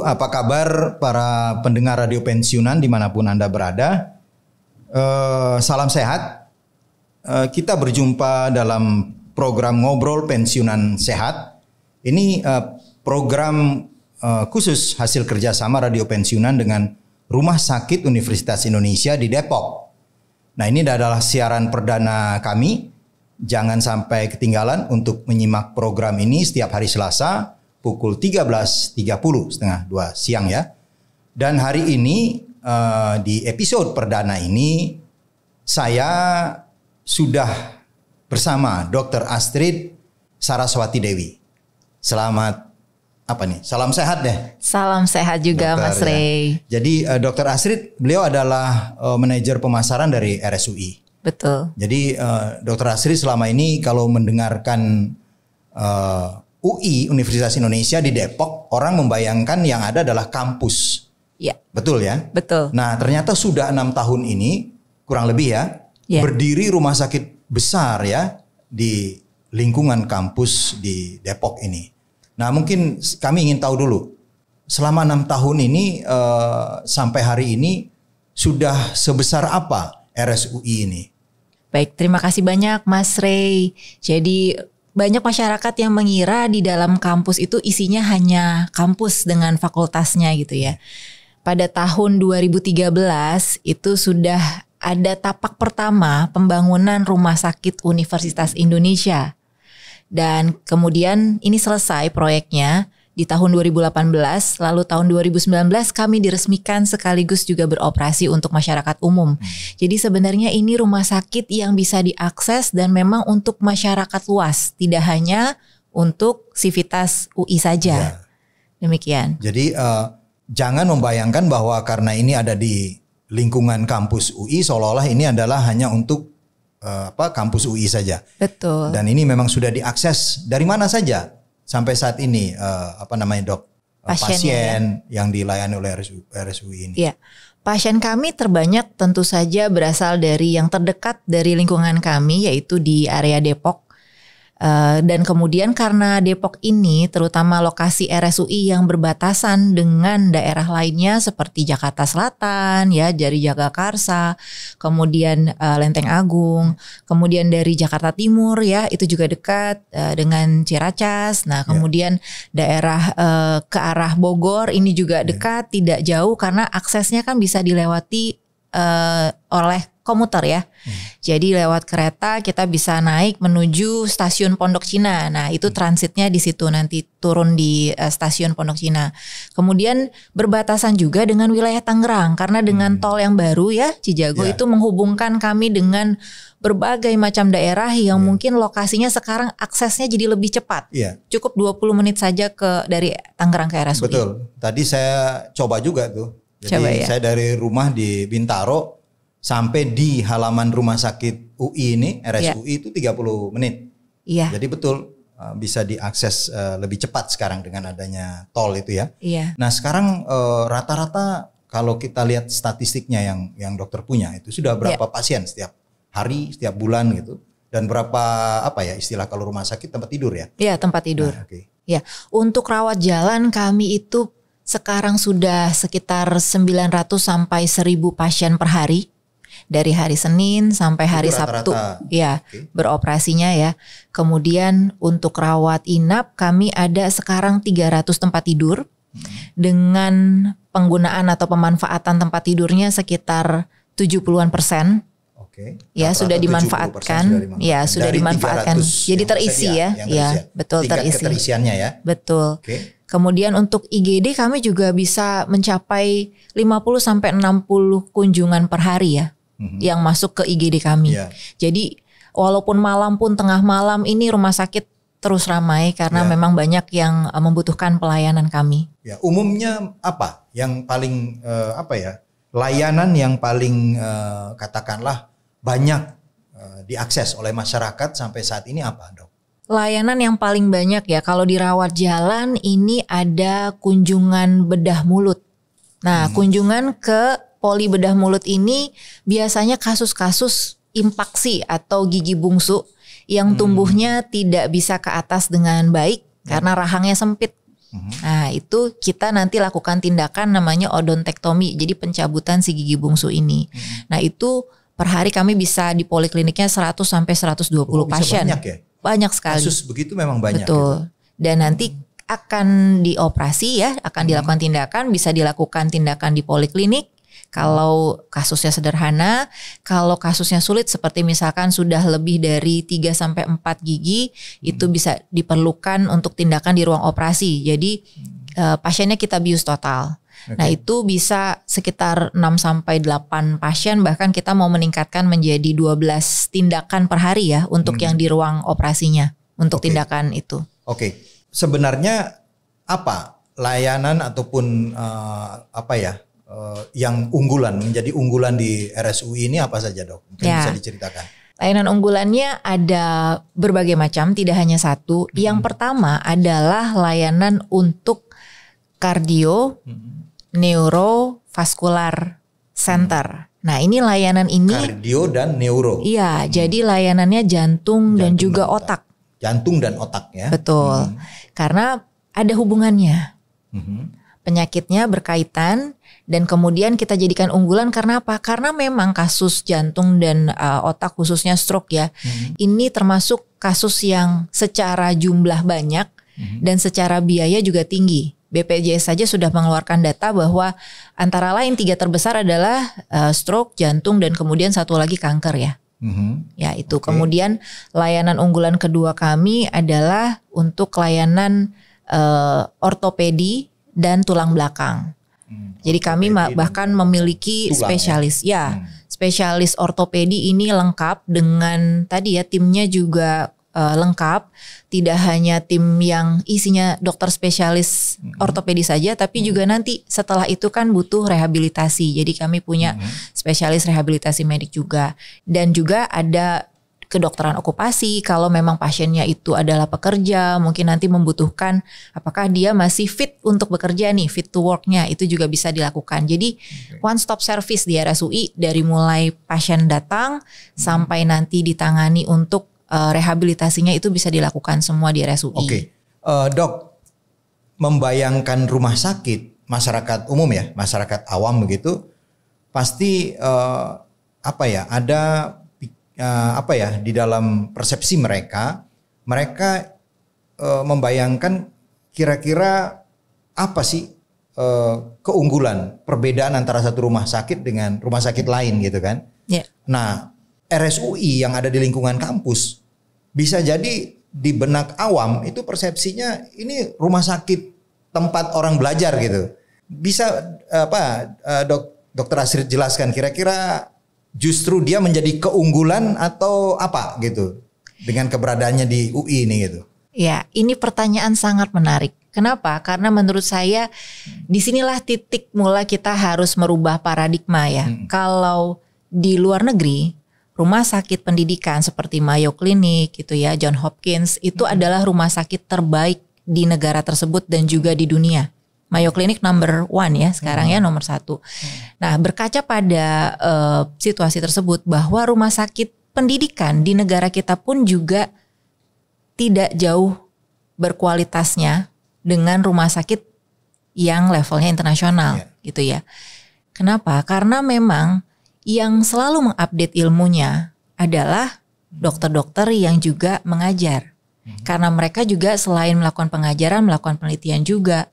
Halo, apa kabar para pendengar radio pensiunan dimanapun Anda berada? Salam sehat. Kita berjumpa dalam program Ngobrol Pensiunan Sehat. Ini program khusus hasil kerjasama radio pensiunan dengan Rumah Sakit Universitas Indonesia di Depok. Nah, ini adalah siaran perdana kami. Jangan sampai ketinggalan untuk menyimak program ini setiap hari Selasa pukul 13.30 setengah 2 siang ya. Dan hari ini di episode perdana ini saya sudah bersama Dr. Astrid Saraswati Dewi. Selamat salam sehat deh. Salam sehat juga Dokter, Mas Ray. Ya. Jadi Dr. Astrid, beliau adalah manajer pemasaran dari RSUI. Betul. Jadi Dr. Astrid selama ini kalau mendengarkan UI Universitas Indonesia di Depok, orang membayangkan yang ada adalah kampus. Ya. Betul ya? Betul. Nah, ternyata sudah 6 tahun ini kurang lebih ya, berdiri rumah sakit besar ya di lingkungan kampus di Depok ini. Nah, mungkin kami ingin tahu dulu, selama 6 tahun ini sampai hari ini sudah sebesar apa RSUI ini? Baik, terima kasih banyak Mas Ray. Jadi banyak masyarakat yang mengira di dalam kampus itu isinya hanya kampus dengan fakultasnya gitu ya. Pada tahun 2013 itu sudah ada tapak pertama pembangunan Rumah Sakit Universitas Indonesia. Dan kemudian ini selesai proyeknya di tahun 2018, lalu tahun 2019 kami diresmikan sekaligus juga beroperasi untuk masyarakat umum. Jadi sebenarnya ini rumah sakit yang bisa diakses dan memang untuk masyarakat luas, tidak hanya untuk sivitas UI saja. Ya. Demikian. Jadi jangan membayangkan bahwa karena ini ada di lingkungan kampus UI seolah-olah ini adalah hanya untuk kampus UI saja. Betul. Dan ini memang sudah diakses dari mana saja sampai saat ini dok? Pasien yang dilayani oleh RSUI ini. Iya. Pasien kami terbanyak tentu saja berasal dari yang terdekat dari lingkungan kami, yaitu di area Depok. Dan kemudian karena Depok ini terutama lokasi RSUI yang berbatasan dengan daerah lainnya seperti Jakarta Selatan ya, dari Jagakarsa, kemudian Lenteng Agung, kemudian dari Jakarta Timur ya, itu juga dekat dengan Ciracas. Nah, kemudian daerah ke arah Bogor ini juga dekat, tidak jauh karena aksesnya kan bisa dilewati oleh komuter ya. Jadi lewat kereta kita bisa naik menuju stasiun Pondok Cina. Nah, itu transitnya di situ, nanti turun di stasiun Pondok Cina. Kemudian berbatasan juga dengan wilayah Tangerang karena dengan tol yang baru ya Cijago itu menghubungkan kami dengan berbagai macam daerah yang mungkin lokasinya sekarang aksesnya jadi lebih cepat. Cukup 20 menit saja dari Tangerang ke RSUI. Betul. Tadi saya coba juga tuh. Jadi saya dari rumah di Bintaro sampai di halaman rumah sakit UI ini, RSUI itu 30 menit. Iya. Jadi betul bisa diakses lebih cepat sekarang dengan adanya tol itu ya. Iya. Nah, sekarang rata-rata kalau kita lihat statistiknya yang dokter punya itu sudah berapa pasien setiap hari, setiap bulan gitu. Dan berapa istilah kalau rumah sakit tempat tidur ya? Iya, tempat tidur. Nah, okay. Ya, untuk rawat jalan kami itu sekarang sudah sekitar 900 sampai 1000 pasien per hari. Dari hari Senin sampai hari Sabtu beroperasinya ya. Kemudian untuk rawat inap kami ada sekarang 300 tempat tidur dengan penggunaan atau pemanfaatan tempat tidurnya sekitar 70-an%. Ya, sudah dimanfaatkan. Ya, sudah dimanfaatkan. Jadi terisi ya. Betul, terisi. Keterisiannya ya. Betul. Kemudian untuk IGD kami juga bisa mencapai 50 sampai 60 kunjungan per hari ya. Yang masuk ke IGD kami. Jadi walaupun malam pun tengah malam ini rumah sakit terus ramai karena memang banyak yang membutuhkan pelayanan kami. Ya, umumnya apa yang paling layanan yang paling katakanlah banyak diakses oleh masyarakat sampai saat ini apa, Dok? Layanan yang paling banyak ya kalau di rawat jalan ini ada kunjungan bedah mulut. Nah, kunjungan ke poli bedah mulut ini biasanya kasus-kasus impaksi atau gigi bungsu yang tumbuhnya tidak bisa ke atas dengan baik karena rahangnya sempit. Nah itu kita nanti lakukan tindakan namanya odontektomi, jadi pencabutan si gigi bungsu ini. Nah itu per hari kami bisa di polikliniknya 100 sampai 120 pasien. Banyak ya? Banyak sekali. Kasus begitu memang banyak. Betul. Gitu. Dan nanti akan dioperasi ya, akan dilakukan tindakan, bisa dilakukan tindakan di poliklinik. Kalau kasusnya sederhana, kalau kasusnya sulit seperti misalkan sudah lebih dari 3 sampai 4 gigi, itu bisa diperlukan untuk tindakan di ruang operasi. Jadi pasiennya kita bius total. Nah, itu bisa sekitar 6 sampai 8 pasien, bahkan kita mau meningkatkan menjadi 12 tindakan per hari ya untuk yang di ruang operasinya untuk tindakan itu. Sebenarnya apa layanan ataupun yang menjadi unggulan di RSUI ini apa saja, Dok? Mungkin bisa diceritakan. Layanan unggulannya ada berbagai macam, tidak hanya satu. Yang pertama adalah layanan untuk kardio, neurovaskular center. Nah ini layanan ini kardio dan neuro. Iya, jadi layanannya jantung dan juga otak. Jantung dan otak ya. Betul. Karena ada hubungannya. Penyakitnya berkaitan dan kemudian kita jadikan unggulan karena apa? Karena memang kasus jantung dan otak khususnya stroke ya. Ini termasuk kasus yang secara jumlah banyak dan secara biaya juga tinggi. BPJS saja sudah mengeluarkan data bahwa antara lain 3 terbesar adalah stroke, jantung dan kemudian satu lagi kanker ya. Ya itu. Kemudian layanan unggulan kedua kami adalah untuk layanan ortopedi dan tulang belakang. Jadi kami bahkan memiliki spesialis spesialis ortopedi ini lengkap dengan tadi ya timnya juga lengkap, tidak hanya tim yang isinya dokter spesialis ortopedi saja, tapi juga nanti setelah itu kan butuh rehabilitasi. Jadi kami punya spesialis rehabilitasi medik juga, dan juga ada kedokteran okupasi kalau memang pasiennya itu adalah pekerja, mungkin nanti membutuhkan apakah dia masih fit untuk bekerja nih, fit to work-nya, itu juga bisa dilakukan. Jadi one stop service di RSUI dari mulai pasien datang sampai nanti ditangani untuk rehabilitasinya itu bisa dilakukan semua di RSUI. Dok, membayangkan rumah sakit masyarakat umum ya, masyarakat awam begitu, pasti ada di dalam persepsi mereka membayangkan kira-kira apa sih keunggulan, perbedaan antara satu rumah sakit dengan rumah sakit lain gitu kan. Nah, RSUI yang ada di lingkungan kampus bisa jadi di benak awam itu persepsinya ini rumah sakit tempat orang belajar gitu. Bisa Dokter Astrid jelaskan kira-kira justru dia menjadi keunggulan atau apa gitu dengan keberadaannya di UI ini gitu. Ya, ini pertanyaan sangat menarik. Kenapa? Karena menurut saya disinilah titik mula kita harus merubah paradigma ya. Kalau di luar negeri, rumah sakit pendidikan seperti Mayo Clinic gitu ya, John Hopkins itu adalah rumah sakit terbaik di negara tersebut dan juga di dunia. Mayo Clinic number 1 ya sekarang ya, nomor 1. Nah, berkaca pada situasi tersebut bahwa rumah sakit pendidikan di negara kita pun juga tidak jauh berkualitasnya dengan rumah sakit yang levelnya internasional gitu ya. Kenapa? Karena memang yang selalu mengupdate ilmunya adalah dokter-dokter yang juga mengajar. Karena mereka juga selain melakukan pengajaran, melakukan penelitian juga.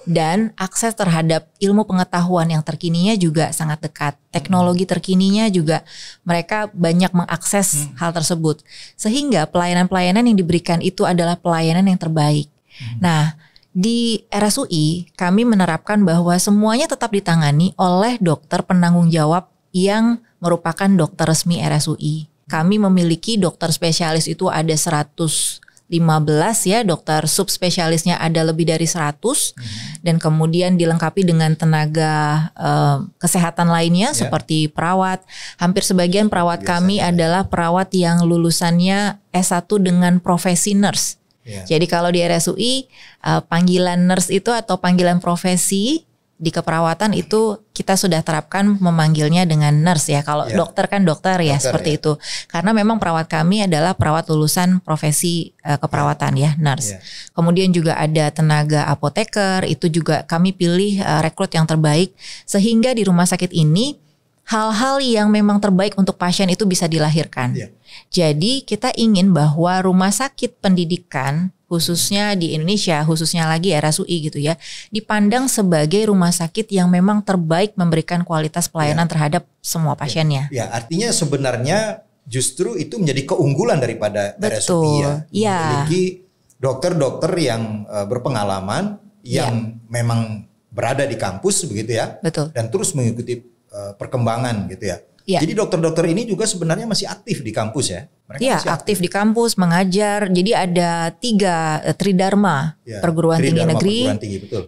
Dan akses terhadap ilmu pengetahuan yang terkininya juga sangat dekat. Teknologi terkininya juga mereka banyak mengakses hal tersebut. Sehingga pelayanan-pelayanan yang diberikan itu adalah pelayanan yang terbaik. Nah, di RSUI kami menerapkan bahwa semuanya tetap ditangani oleh dokter penanggung jawab yang merupakan dokter resmi RSUI. Kami memiliki dokter spesialis itu ada 115 ya, dokter subspesialisnya ada lebih dari 100 dan kemudian dilengkapi dengan tenaga kesehatan lainnya seperti perawat. Hampir sebagian perawat kami adalah perawat yang lulusannya S1 dengan profesi nurse. Jadi kalau di RSUI panggilan nurse itu atau panggilan profesi Di keperawatan itu kita sudah terapkan memanggilnya dengan nurse ya. Kalau dokter kan dokter ya, seperti itu. Karena memang perawat kami adalah perawat lulusan profesi keperawatan ya, nurse. Kemudian juga ada tenaga apoteker, itu juga kami pilih rekrut yang terbaik. Sehingga di rumah sakit ini hal-hal yang memang terbaik untuk pasien itu bisa dilahirkan. Jadi kita ingin bahwa rumah sakit pendidikan khususnya di Indonesia, khususnya lagi RSUI gitu ya, dipandang sebagai rumah sakit yang memang terbaik memberikan kualitas pelayanan terhadap semua pasiennya. Ya, artinya sebenarnya justru itu menjadi keunggulan daripada RSUI ya. Memiliki dokter-dokter yang berpengalaman, yang memang berada di kampus begitu ya. Betul. Dan terus mengikuti perkembangan gitu ya. Jadi dokter-dokter ini juga sebenarnya masih aktif di kampus ya? Iya, aktif di kampus, mengajar. Jadi ada 3 Tridharma perguruan tinggi negeri.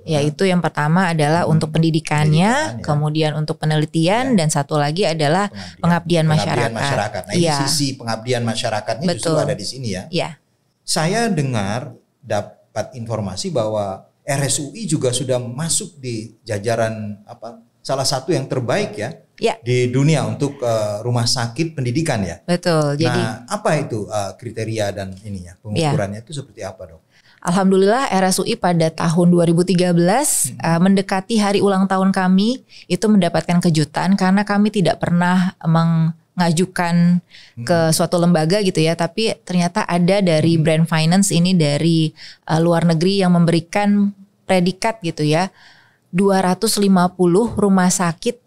Yaitu yang pertama adalah untuk pendidikannya, kemudian untuk penelitian, dan satu lagi adalah pengabdian masyarakat. Nah, ini sisi pengabdian masyarakatnya justru ada di sini ya. Saya dengar dapat informasi bahwa RSUI juga sudah masuk di jajaran salah satu yang terbaik ya di dunia untuk rumah sakit pendidikan ya. Betul. Jadi, apa itu kriteria dan ininya pengukurannya itu seperti apa dok? Alhamdulillah RSUI pada tahun 2013 mendekati hari ulang tahun kami itu mendapatkan kejutan karena kami tidak pernah mengajukan ke suatu lembaga gitu ya, tapi ternyata ada dari Brand Finance ini dari luar negeri yang memberikan predikat gitu ya. 250 rumah sakit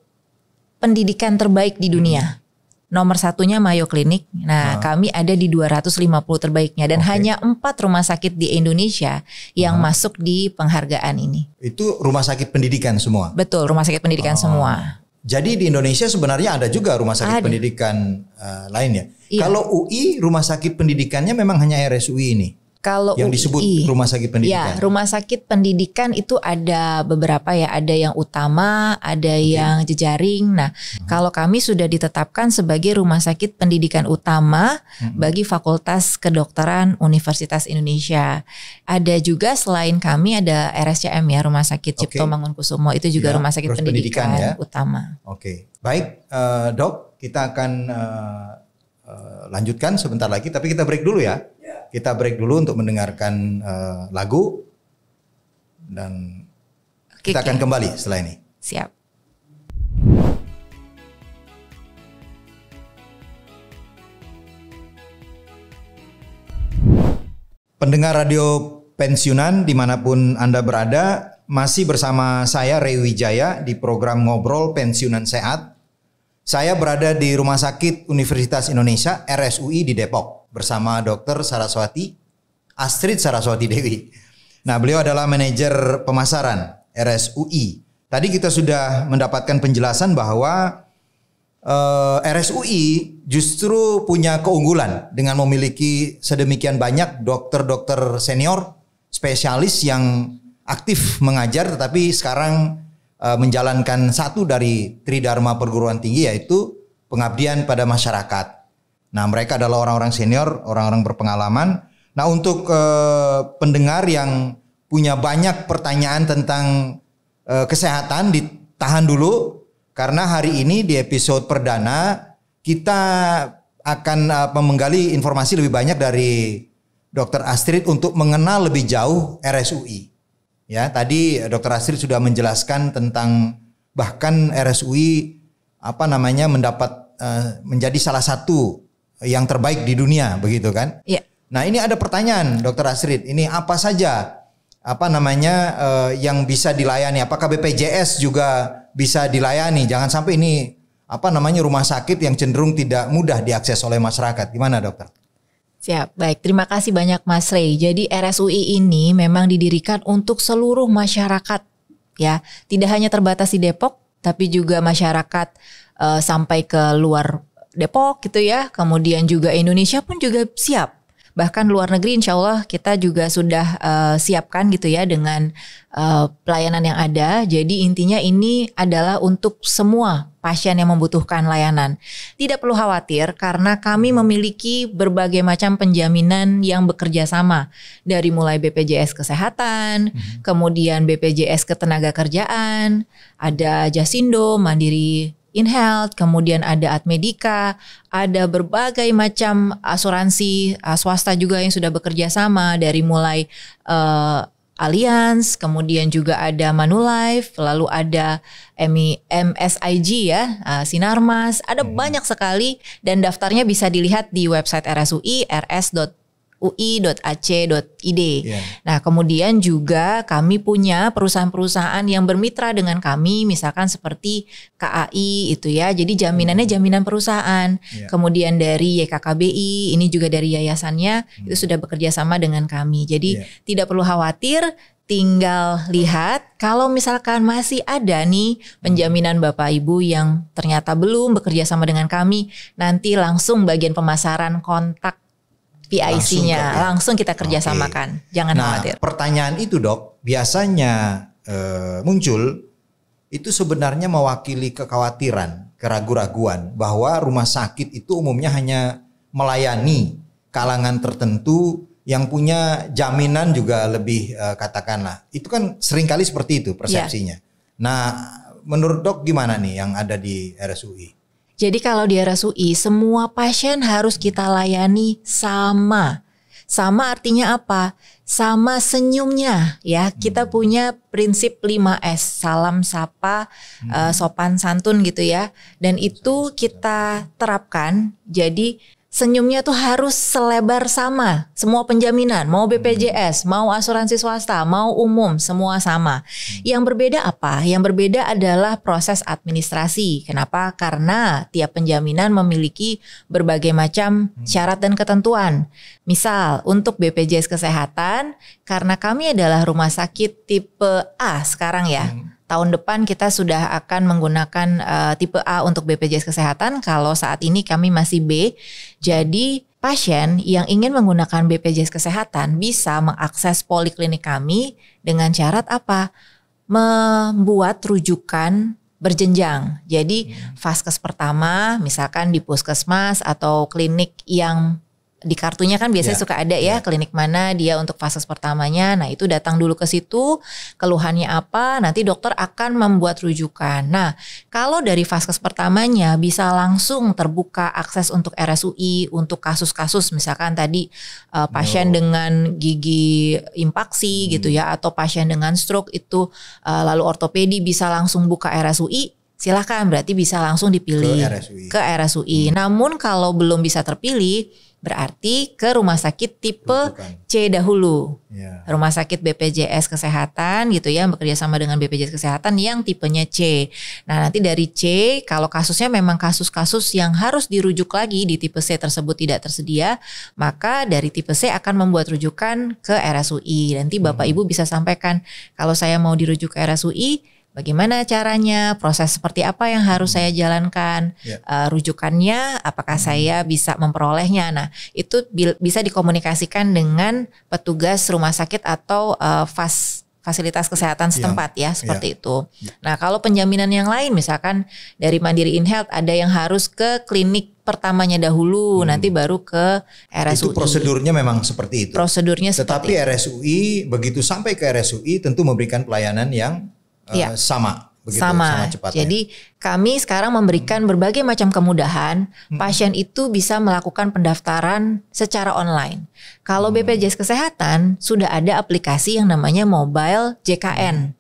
pendidikan terbaik di dunia. Nomor satunya Mayo Clinic. Nah, kami ada di 250 terbaiknya dan hanya 4 rumah sakit di Indonesia yang masuk di penghargaan ini. Itu rumah sakit pendidikan semua? Betul, rumah sakit pendidikan semua. Jadi di Indonesia sebenarnya ada juga rumah sakit pendidikan lainnya. Kalau UI rumah sakit pendidikannya memang hanya RSUI ini? Kalau yang disebut rumah sakit pendidikan. Ya, rumah sakit pendidikan itu ada beberapa ya, ada yang utama, ada yang jejaring. Nah, kalau kami sudah ditetapkan sebagai rumah sakit pendidikan utama bagi Fakultas Kedokteran Universitas Indonesia. Ada juga selain kami ada RSCM ya, Rumah Sakit Cipto Mangunkusumo, itu juga rumah sakit pendidikan utama. Baik, Dok, kita akan lanjutkan sebentar lagi, tapi kita break dulu ya. Kita break dulu untuk mendengarkan lagu dan kita akan kembali setelah ini. Siap. Pendengar radio pensiunan dimanapun Anda berada, masih bersama saya Ray Wijaya di program Ngobrol Pensiunan Sehat. Saya berada di Rumah Sakit Universitas Indonesia RSUI di Depok bersama Dr. Astrid Saraswati Dewi. Nah, beliau adalah manajer pemasaran RSUI. Tadi kita sudah mendapatkan penjelasan bahwa RSUI justru punya keunggulan dengan memiliki sedemikian banyak dokter-dokter senior spesialis yang aktif mengajar, tetapi sekarang menjalankan satu dari Tridharma perguruan tinggi, yaitu pengabdian pada masyarakat. Nah, mereka adalah orang-orang senior, orang-orang berpengalaman. Nah, untuk pendengar yang punya banyak pertanyaan tentang kesehatan, ditahan dulu karena hari ini di episode perdana kita akan menggali informasi lebih banyak dari Dr. Astrid untuk mengenal lebih jauh RSUI. Ya, tadi Dr. Astrid sudah menjelaskan tentang bahkan RSUI mendapat menjadi salah satu yang terbaik di dunia, begitu kan? Iya. Nah, ini ada pertanyaan Dr. Astrid. Ini apa saja yang bisa dilayani? Apakah BPJS juga bisa dilayani? Jangan sampai ini rumah sakit yang cenderung tidak mudah diakses oleh masyarakat. Gimana, Dokter? Siap, baik. Terima kasih banyak Mas Ray. Jadi RSUI ini memang didirikan untuk seluruh masyarakat, ya. Tidak hanya terbatas di Depok, tapi juga masyarakat sampai ke luar Depok gitu ya. Kemudian juga Indonesia pun juga siap Bahkan luar negeri insya Allah kita juga sudah siapkan gitu ya dengan pelayanan yang ada. Jadi intinya ini adalah untuk semua pasien yang membutuhkan layanan. Tidak perlu khawatir karena kami memiliki berbagai macam penjaminan yang bekerja sama. Dari mulai BPJS Kesehatan, kemudian BPJS Ketenagakerjaan, ada Jasindo, Mandiri InHealth, kemudian ada Admedika, ada berbagai macam asuransi swasta juga yang sudah bekerja sama dari mulai Allianz, kemudian juga ada Manulife, lalu ada MSIG ya, Sinarmas, ada banyak sekali dan daftarnya bisa dilihat di website RSUI, rs.ui.ac.id. Nah, kemudian juga kami punya perusahaan-perusahaan yang bermitra dengan kami, misalkan seperti KAI itu ya. Jadi jaminannya jaminan perusahaan. Kemudian dari YKKBI, ini juga dari yayasannya, itu sudah bekerja sama dengan kami. Jadi tidak perlu khawatir, tinggal lihat kalau misalkan masih ada nih penjaminan Bapak Ibu yang ternyata belum bekerja sama dengan kami, nanti langsung bagian pemasaran kontak PIC-nya langsung kita kerjasamakan. Jangan khawatir. Pertanyaan itu Dok biasanya muncul itu sebenarnya mewakili kekhawatiran, keraguan-raguan bahwa rumah sakit itu umumnya hanya melayani kalangan tertentu yang punya jaminan juga lebih katakanlah. Itu kan seringkali seperti itu persepsinya. Nah, menurut Dok gimana nih yang ada di RSUI? Jadi kalau di RSUI semua pasien harus kita layani sama. Sama artinya apa? Sama senyumnya ya. Kita punya prinsip 5S, salam, sapa, sopan, santun gitu ya. Dan itu kita terapkan. Jadi senyumnya tuh harus selebar sama. Semua penjaminan, mau BPJS, mau asuransi swasta, mau umum, semua sama. Yang berbeda apa? Yang berbeda adalah proses administrasi. Kenapa? Karena tiap penjaminan memiliki berbagai macam syarat dan ketentuan. Misal untuk BPJS Kesehatan, karena kami adalah rumah sakit tipe A sekarang ya. Tahun depan kita sudah akan menggunakan tipe A untuk BPJS Kesehatan. Kalau saat ini kami masih B. Jadi pasien yang ingin menggunakan BPJS Kesehatan bisa mengakses poliklinik kami dengan syarat apa? Membuat rujukan berjenjang. Jadi vaskes pertama misalkan di puskesmas atau klinik yang di kartunya kan biasanya suka ada ya klinik mana dia untuk fase pertamanya. Nah itu datang dulu ke situ, keluhannya apa, nanti dokter akan membuat rujukan. Nah kalau dari vaskes pertamanya bisa langsung terbuka akses untuk RSUI untuk kasus-kasus misalkan tadi pasien dengan gigi impaksi gitu ya, atau pasien dengan stroke itu lalu ortopedi bisa langsung buka RSUI. Silahkan, berarti bisa langsung dipilih ke RSUI. Namun kalau belum bisa terpilih, berarti ke rumah sakit tipe C dahulu. Rumah sakit BPJS Kesehatan gitu ya, bekerja sama dengan BPJS Kesehatan yang tipenya C. Nah nanti dari C, kalau kasusnya memang kasus-kasus yang harus dirujuk lagi di tipe C tersebut tidak tersedia, maka dari tipe C akan membuat rujukan ke RSUI. Nanti Bapak Ibu bisa sampaikan, kalau saya mau dirujuk ke RSUI, bagaimana caranya, proses seperti apa yang harus saya jalankan, rujukannya, apakah saya bisa memperolehnya. Nah itu bisa dikomunikasikan dengan petugas rumah sakit atau fasilitas kesehatan setempat ya, seperti itu. Nah kalau penjaminan yang lain misalkan dari Mandiri InHealth ada yang harus ke klinik pertamanya dahulu, nanti baru ke RSUI. Itu prosedurnya memang seperti itu. Prosedurnya Tetapi seperti RSUI begitu sampai ke RSUI tentu memberikan pelayanan yang sama. Begitu, sama cepatnya. Jadi kami sekarang memberikan berbagai macam kemudahan. Pasien itu bisa melakukan pendaftaran secara online. Kalau BPJS Kesehatan sudah ada aplikasi yang namanya Mobile JKN.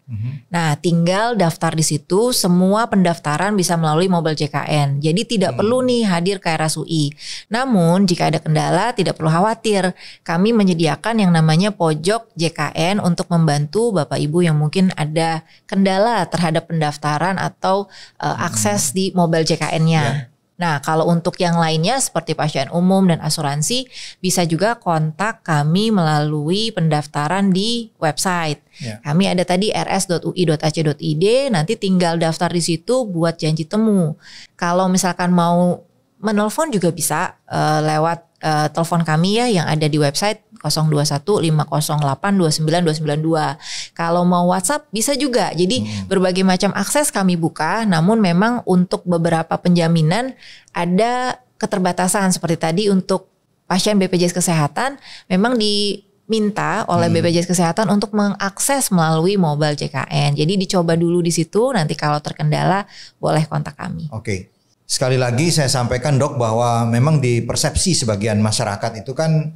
Nah, tinggal daftar di situ, semua pendaftaran bisa melalui Mobile JKN. Jadi tidak perlu nih hadir ke RSUI. Namun jika ada kendala tidak perlu khawatir. Kami menyediakan yang namanya pojok JKN untuk membantu Bapak Ibu yang mungkin ada kendala terhadap pendaftaran atau akses di Mobile JKN-nya. Nah, kalau untuk yang lainnya seperti pasien umum dan asuransi bisa juga kontak kami melalui pendaftaran di website. Kami ada tadi rs.ui.ac.id, nanti tinggal daftar di situ buat janji temu. Kalau misalkan mau menelpon juga bisa lewat telepon kami ya yang ada di website 021-508-29-292. Kalau mau WhatsApp bisa juga. Jadi berbagai macam akses kami buka, namun memang untuk beberapa penjaminan ada keterbatasan seperti tadi untuk pasien BPJS Kesehatan memang diminta oleh BPJS Kesehatan untuk mengakses melalui mobile JKN. Jadi dicoba dulu di situ, nanti kalau terkendala boleh kontak kami. Oke. Sekali lagi saya sampaikan Dok bahwa memang di persepsi sebagian masyarakat itu kan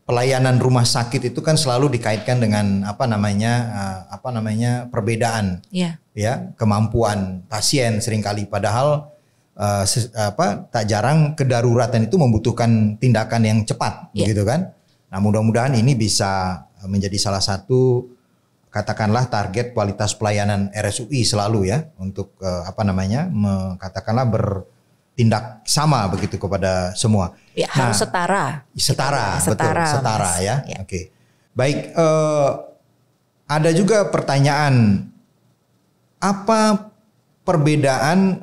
pelayanan rumah sakit itu kan selalu dikaitkan dengan perbedaan ya kemampuan pasien seringkali, padahal tak jarang kedaruratan itu membutuhkan tindakan yang cepat begitu kan. Nah, mudah-mudahan ini bisa menjadi salah satu katakanlah target kualitas pelayanan RSUI selalu ya untuk katakanlah bertindak sama begitu kepada semua. Ya, harus setara. Setara ya. Oke. Baik, ada juga pertanyaan, apa perbedaan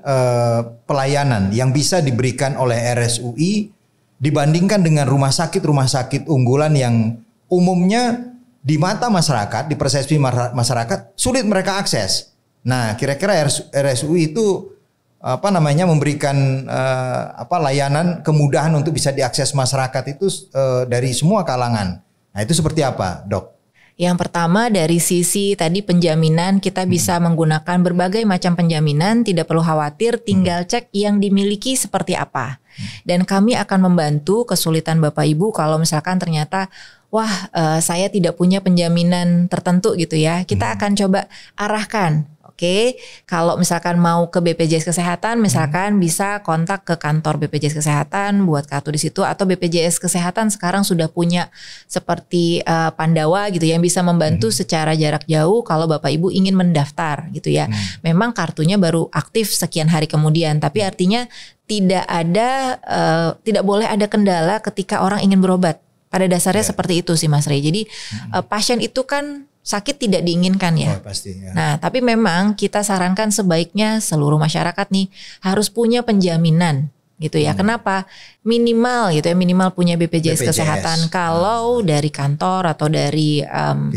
pelayanan yang bisa diberikan oleh RSUI dibandingkan dengan rumah sakit unggulan yang umumnya di mata masyarakat, di persepsi masyarakat sulit mereka akses. Nah, kira-kira RSUI itu memberikan layanan kemudahan untuk bisa diakses masyarakat itu dari semua kalangan. Nah, itu seperti apa, Dok? Yang pertama dari sisi tadi penjaminan, kita bisa menggunakan berbagai macam penjaminan, tidak perlu khawatir, tinggal cek yang dimiliki seperti apa. Dan kami akan membantu kesulitan Bapak Ibu kalau misalkan ternyata saya tidak punya penjaminan tertentu gitu ya. Kita akan coba arahkan. Oke, kalau misalkan mau ke BPJS Kesehatan, misalkan bisa kontak ke kantor BPJS Kesehatan, buat kartu di situ, atau BPJS Kesehatan sekarang sudah punya seperti Pandawa gitu yang bisa membantu secara jarak jauh kalau Bapak Ibu ingin mendaftar gitu ya. Memang kartunya baru aktif sekian hari kemudian, tapi artinya tidak boleh ada kendala ketika orang ingin berobat. Pada dasarnya seperti itu sih Mas Rey. Jadi pasien itu kan sakit tidak diinginkan ya. Pasti, ya. Nah, tapi memang kita sarankan sebaiknya seluruh masyarakat nih harus punya penjaminan gitu ya. Kenapa? Minimal gitu ya, minimal punya BPJS Kesehatan. Kalau dari kantor atau dari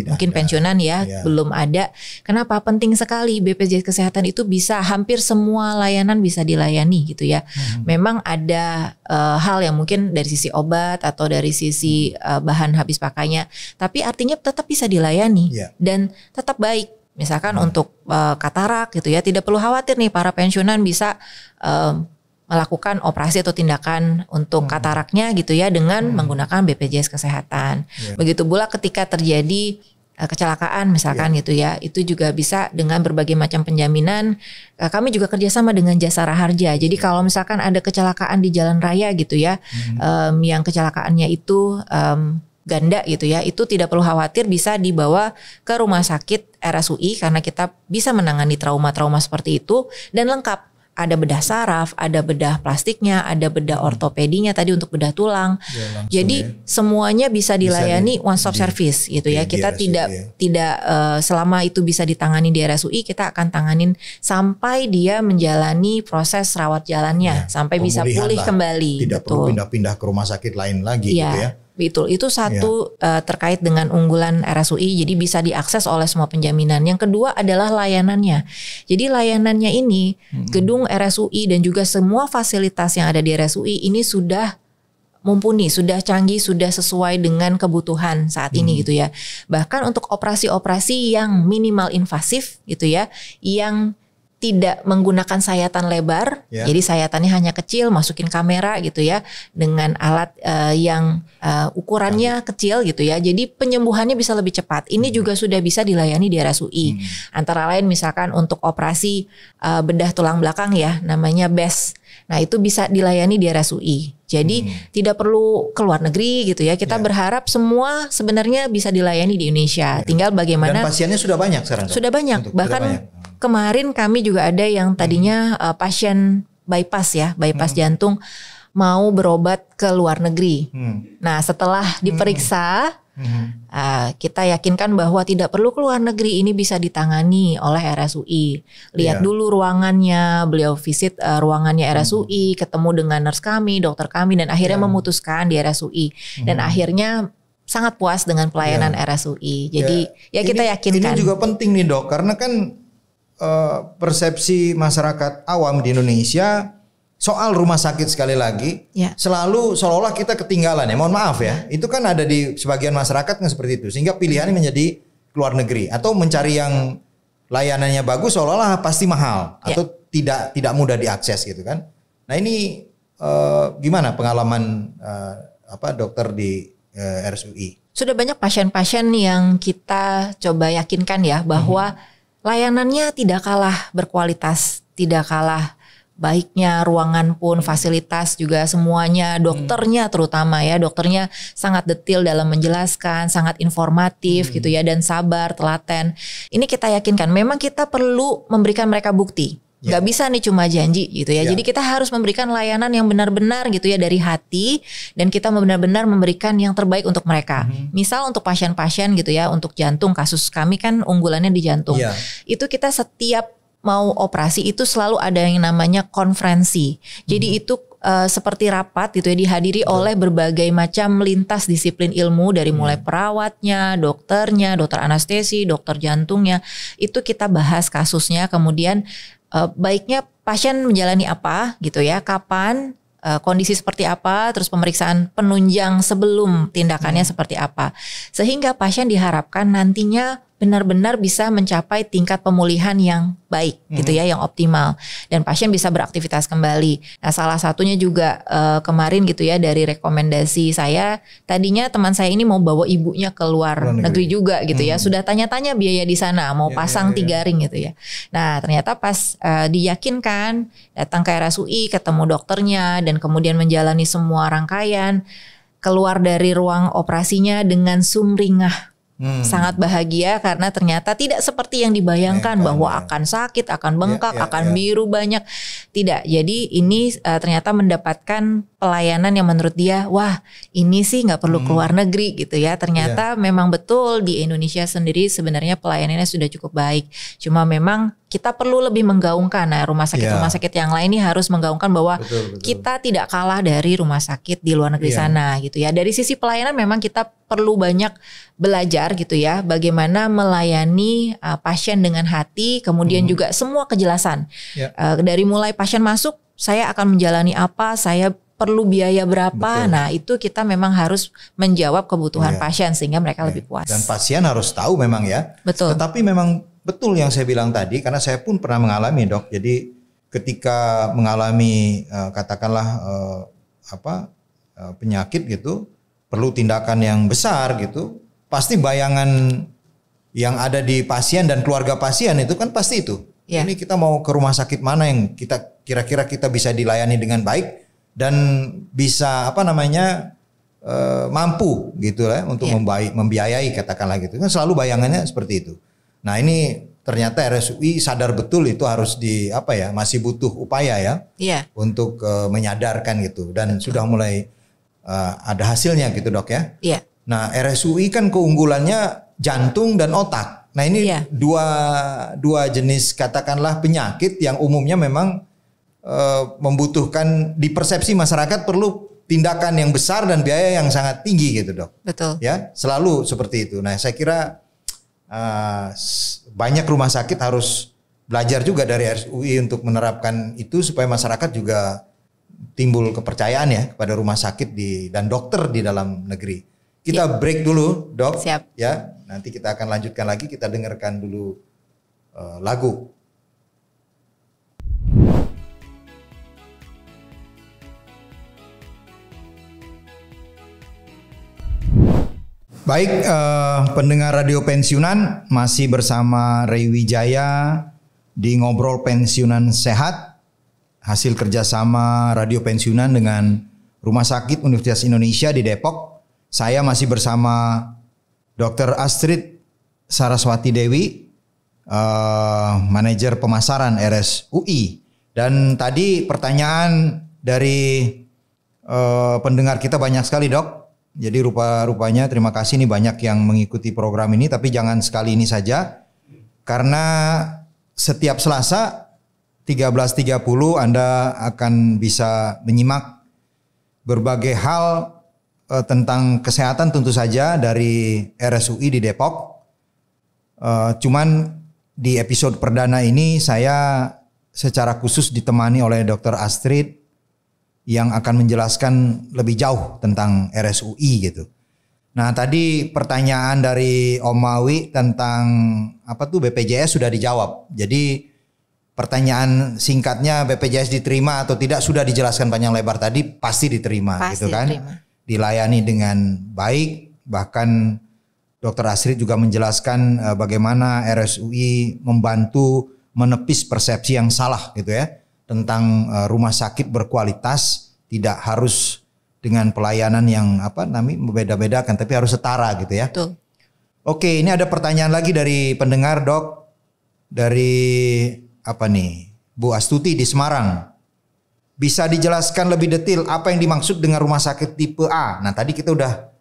mungkin pensiunan ya belum ada. Kenapa? Penting sekali BPJS Kesehatan itu bisa hampir semua layanan bisa dilayani gitu ya. Memang ada hal yang mungkin dari sisi obat atau dari sisi bahan habis pakainya, tapi artinya tetap bisa dilayani dan tetap baik. Misalkan untuk katarak gitu ya, tidak perlu khawatir nih para pensiunan bisa melakukan operasi atau tindakan untuk kataraknya gitu ya dengan menggunakan BPJS Kesehatan. Begitu pula ketika terjadi kecelakaan misalkan gitu ya, itu juga bisa dengan berbagai macam penjaminan. Kami juga kerjasama dengan Jasa Raharja. Jadi kalau misalkan ada kecelakaan di jalan raya gitu ya, yang kecelakaannya itu ganda gitu ya, itu tidak perlu khawatir, bisa dibawa ke rumah sakit RSUI karena kita bisa menangani trauma-trauma seperti itu dan lengkap. Ada bedah saraf, ada bedah plastiknya, ada bedah ortopedinya tadi untuk bedah tulang. Jadi semuanya bisa dilayani one stop service gitu ya. Kita tidak selama itu bisa ditangani di RSUI, kita akan tanganin sampai dia menjalani proses rawat jalannya sampai bisa pulih kembali. Tidak perlu pindah-pindah ke rumah sakit lain lagi gitu ya. Betul, itu satu terkait dengan unggulan RSUI, jadi bisa diakses oleh semua penjaminan. Yang kedua adalah layanannya. Jadi layanannya ini, gedung RSUI dan juga semua fasilitas yang ada di RSUI ini sudah mumpuni, sudah canggih, sudah sesuai dengan kebutuhan saat ini gitu ya. Bahkan untuk operasi-operasi yang minimal invasif gitu ya, yang tidak menggunakan sayatan lebar, jadi sayatannya hanya kecil, masukin kamera gitu ya, dengan alat yang ukurannya kecil gitu ya, jadi penyembuhannya bisa lebih cepat. Ini juga sudah bisa dilayani di RSUI. Antara lain misalkan untuk operasi bedah tulang belakang ya, namanya BES. Nah itu bisa dilayani di RSUI. Jadi tidak perlu ke luar negeri gitu ya. Kita berharap semua sebenarnya bisa dilayani di Indonesia. Tinggal bagaimana. Dan pasiennya sudah banyak sekarang? Sudah banyak. Bahkan kemarin kami juga ada yang tadinya pasien bypass jantung mau berobat ke luar negeri. Nah setelah diperiksa Kita yakinkan bahwa tidak perlu keluar negeri, ini bisa ditangani oleh RSUI. Lihat dulu ruangannya, beliau visit ruangannya RSUI, ketemu dengan nurse kami, dokter kami, dan akhirnya memutuskan di RSUI. Dan akhirnya sangat puas dengan pelayanan RSUI. Jadi kita yakinkan. Ini juga penting nih dok, karena kan persepsi masyarakat awam di Indonesia soal rumah sakit sekali lagi selalu seolah-olah kita ketinggalan ya. Mohon maaf ya. Itu kan ada di sebagian masyarakat kan seperti itu. Sehingga pilihannya menjadi keluar negeri atau mencari yang layanannya bagus seolah-olah pasti mahal atau tidak mudah diakses gitu kan. Nah ini gimana pengalaman dokter di RSUI? Sudah banyak pasien-pasien yang kita coba yakinkan ya bahwa layanannya tidak kalah berkualitas, tidak kalah baiknya, ruangan pun, fasilitas juga semuanya, dokternya terutama ya, dokternya sangat detail dalam menjelaskan, sangat informatif gitu ya, dan sabar, telaten. Ini kita yakinkan, memang kita perlu memberikan mereka bukti. Gak bisa nih cuma janji gitu ya. Jadi kita harus memberikan layanan yang benar-benar gitu ya dari hati, dan kita benar-benar memberikan yang terbaik untuk mereka. Misal untuk pasien-pasien gitu ya, untuk jantung, kasus kami kan unggulannya di jantung. Itu kita setiap mau operasi itu selalu ada yang namanya konferensi. Jadi itu seperti rapat gitu ya, dihadiri oleh berbagai macam lintas disiplin ilmu, dari mulai perawatnya, dokternya, dokter anestesi, dokter jantungnya. Itu kita bahas kasusnya, kemudian baiknya pasien menjalani apa gitu ya, kapan, kondisi seperti apa, terus pemeriksaan penunjang sebelum tindakannya seperti apa. Sehingga pasien diharapkan nantinya benar-benar bisa mencapai tingkat pemulihan yang baik gitu ya, yang optimal, dan pasien bisa beraktivitas kembali. Nah, salah satunya juga kemarin gitu ya, dari rekomendasi saya, tadinya teman saya ini mau bawa ibunya ke luar negeri juga gitu ya, sudah tanya-tanya biaya di sana, mau pasang 3 ring gitu ya. Nah, ternyata pas diyakinkan, datang ke RSUI, ketemu dokternya, dan kemudian menjalani semua rangkaian, keluar dari ruang operasinya dengan sumringah. Sangat bahagia karena ternyata tidak seperti yang dibayangkan bahwa akan sakit, akan bengkak, akan biru banyak. Tidak. Jadi ini ternyata mendapatkan pelayanan yang menurut dia, wah ini sih nggak perlu keluar negeri gitu ya. Ternyata memang betul di Indonesia sendiri sebenarnya pelayanannya sudah cukup baik. Cuma memang kita perlu lebih menggaungkan. Nah, rumah sakit yang lain ini harus menggaungkan bahwa kita tidak kalah dari rumah sakit di luar negeri sana gitu ya. Dari sisi pelayanan memang kita perlu banyak belajar gitu ya, bagaimana melayani pasien dengan hati, kemudian juga semua kejelasan. Dari mulai pasien masuk, saya akan menjalani apa, saya perlu biaya berapa. Nah, itu kita memang harus menjawab kebutuhan pasien sehingga mereka lebih puas. Dan pasien harus tahu memang ya. Betul. Tetapi memang betul yang saya bilang tadi, karena saya pun pernah mengalami dok. Jadi ketika mengalami katakanlah penyakit gitu, perlu tindakan yang besar gitu, pasti bayangan yang ada di pasien dan keluarga pasien itu kan pasti itu. Ini kita mau ke rumah sakit mana yang kita kira-kira kita bisa dilayani dengan baik dan bisa mampu gitu lah untuk membiayai katakanlah gitu. Kan selalu bayangannya seperti itu. Nah, ini ternyata RSUI sadar betul itu harus masih butuh upaya ya untuk menyadarkan gitu, dan sudah mulai ada hasilnya gitu dok ya. Nah, RSUI kan keunggulannya jantung dan otak. Nah, ini dua jenis katakanlah penyakit yang umumnya memang membutuhkan, di persepsi masyarakat perlu tindakan yang besar dan biaya yang sangat tinggi gitu dok. Betul. Ya, selalu seperti itu. Nah, saya kira banyak rumah sakit harus belajar juga dari RSUI untuk menerapkan itu supaya masyarakat juga timbul kepercayaan ya kepada rumah sakit dan dokter di dalam negeri. Kita break dulu dok. Siap. Ya, nanti kita akan lanjutkan lagi, kita dengarkan dulu lagu. Baik, pendengar radio pensiunan, masih bersama Ray Wijaya di Ngobrol Pensiunan Sehat, hasil kerjasama radio pensiunan dengan Rumah Sakit Universitas Indonesia di Depok. Saya masih bersama Dr. Astrid Saraswati Dewi, manajer pemasaran RSUI. Dan tadi pertanyaan dari pendengar kita banyak sekali dok. Jadi rupa-rupanya terima kasih nih banyak yang mengikuti program ini, tapi jangan sekali ini saja. Karena setiap Selasa 13.30 Anda akan bisa menyimak berbagai hal tentang kesehatan tentu saja dari RSUI di Depok. Cuman di episode perdana ini saya secara khusus ditemani oleh Dr. Astrid yang akan menjelaskan lebih jauh tentang RSUI gitu. Nah tadi pertanyaan dari Om Mawi tentang BPJS sudah dijawab. Jadi pertanyaan singkatnya BPJS diterima atau tidak sudah dijelaskan panjang lebar tadi, pasti diterima gitu kan. Diterima. Dilayani dengan baik, bahkan Dr. Astrid juga menjelaskan bagaimana RSUI membantu menepis persepsi yang salah gitu ya. Tentang rumah sakit berkualitas, tidak harus dengan pelayanan yang berbeda-bedakan, tapi harus setara gitu ya. Betul. Oke, ini ada pertanyaan lagi dari pendengar Dok, dari Bu Astuti di Semarang. Bisa dijelaskan lebih detail apa yang dimaksud dengan rumah sakit tipe A? Nah tadi kita udah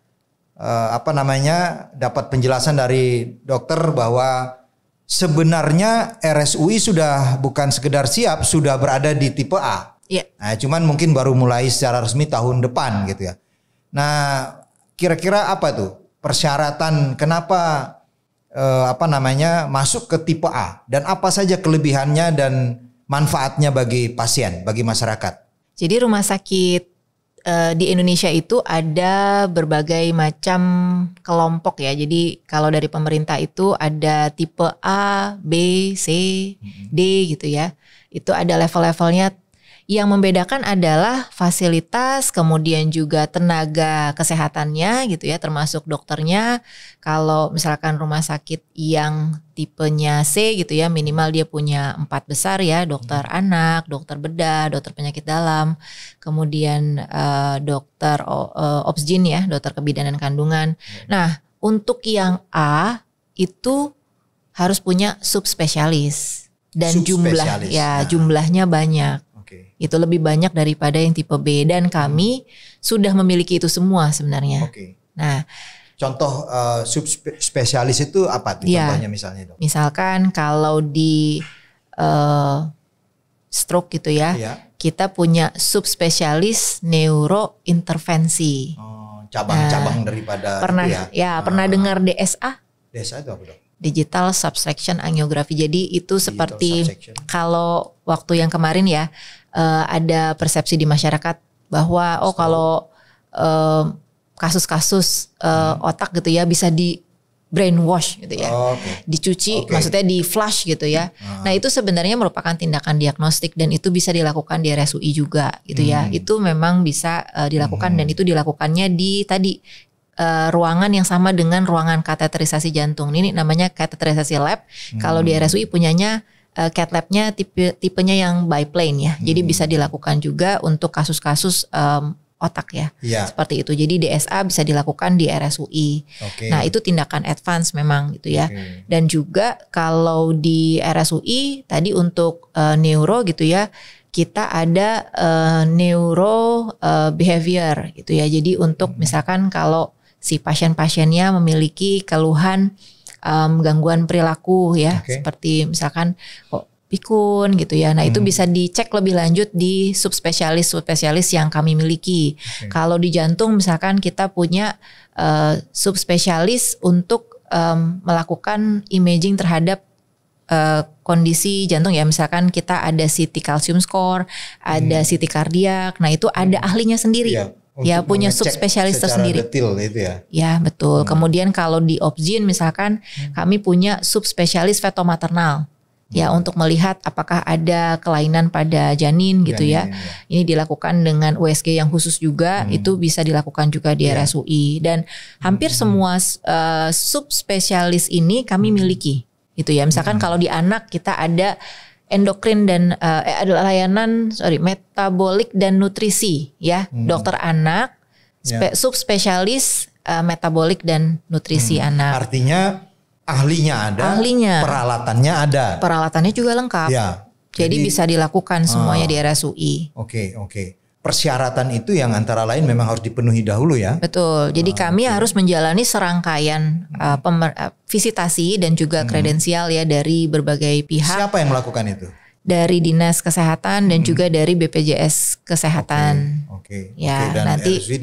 dapat penjelasan dari dokter bahwa sebenarnya RSUI sudah bukan sekedar siap, sudah berada di tipe A. Yeah. Nah, cuman mungkin baru mulai secara resmi tahun depan gitu ya. Nah, kira-kira apa tuh persyaratan kenapa masuk ke tipe A dan apa saja kelebihannya dan manfaatnya bagi pasien, bagi masyarakat? Jadi rumah sakit di Indonesia itu ada berbagai macam kelompok ya. Jadi kalau dari pemerintah itu ada tipe A, B, C, D gitu ya. Itu ada level-levelnya. Yang membedakan adalah fasilitas, kemudian juga tenaga kesehatannya gitu ya, termasuk dokternya. Kalau misalkan rumah sakit yang tipenya C gitu ya, minimal dia punya 4 besar ya, dokter anak, dokter bedah, dokter penyakit dalam, kemudian dokter obsgin ya, dokter kebidanan kandungan. Nah, untuk yang A itu harus punya subspesialis dan jumlahnya banyak. Itu lebih banyak daripada yang tipe B dan kami sudah memiliki itu semua sebenarnya. Nah, contoh subspesialis itu apa tuh contohnya misalnya Dok? Misalkan kalau di stroke gitu ya, kita punya subspesialis neurointervensi. Cabang-cabang daripada pernah itu ya. Pernah dengar DSA? DSA itu apa Dok? Digital Subsection Angiografi. Jadi itu seperti kalau waktu yang kemarin ya ada persepsi di masyarakat bahwa kalau kasus-kasus otak gitu ya bisa di brainwash gitu ya, dicuci, maksudnya di flush gitu ya. Nah itu sebenarnya merupakan tindakan diagnostik dan itu bisa dilakukan di RSUI juga gitu ya. Itu memang bisa dilakukan dan itu dilakukannya di tadi ruangan yang sama dengan ruangan kateterisasi jantung. Ini namanya kateterisasi lab. Kalau di RSUI punyanya cath labnya tipenya yang biplane ya. Jadi bisa dilakukan juga untuk kasus-kasus otak ya. Seperti itu. Jadi DSA bisa dilakukan di RSUI. Nah, itu tindakan advance memang gitu ya. Dan juga kalau di RSUI tadi untuk neuro gitu ya, kita ada neuro behavior gitu ya. Jadi untuk misalkan kalau si pasien-pasiennya memiliki keluhan gangguan perilaku ya, seperti misalkan kok pikun gitu ya. Nah itu bisa dicek lebih lanjut di subspesialis yang kami miliki. Kalau di jantung misalkan kita punya subspesialis untuk melakukan imaging terhadap kondisi jantung ya. Misalkan kita ada CT calcium score, ada CT kardiak. Nah itu ada ahlinya sendiri. Ya punya subspesialis tersendiri. Detail itu ya. Ya betul. Kemudian kalau di obgyn misalkan kami punya subspesialis fetomaternal. Ya untuk melihat apakah ada kelainan pada janin gitu ya. Ini dilakukan dengan USG yang khusus juga. Itu bisa dilakukan juga di RSUI. Dan hampir semua subspesialis ini kami miliki gitu ya. Misalkan kalau di anak kita ada endokrin dan ada layanan metabolik dan nutrisi ya. Dokter anak, subspesialis metabolik dan nutrisi anak. Artinya ahlinya ada, peralatannya ada. Peralatannya juga lengkap. Jadi bisa dilakukan semuanya di RSUI. Oke. persyaratan itu yang antara lain memang harus dipenuhi dahulu ya. Betul. Jadi kami harus menjalani serangkaian visitasi dan juga kredensial ya dari berbagai pihak. Siapa yang melakukan itu? Dari Dinas Kesehatan dan juga dari BPJS Kesehatan. Oke. Ya, Dan nanti RSUI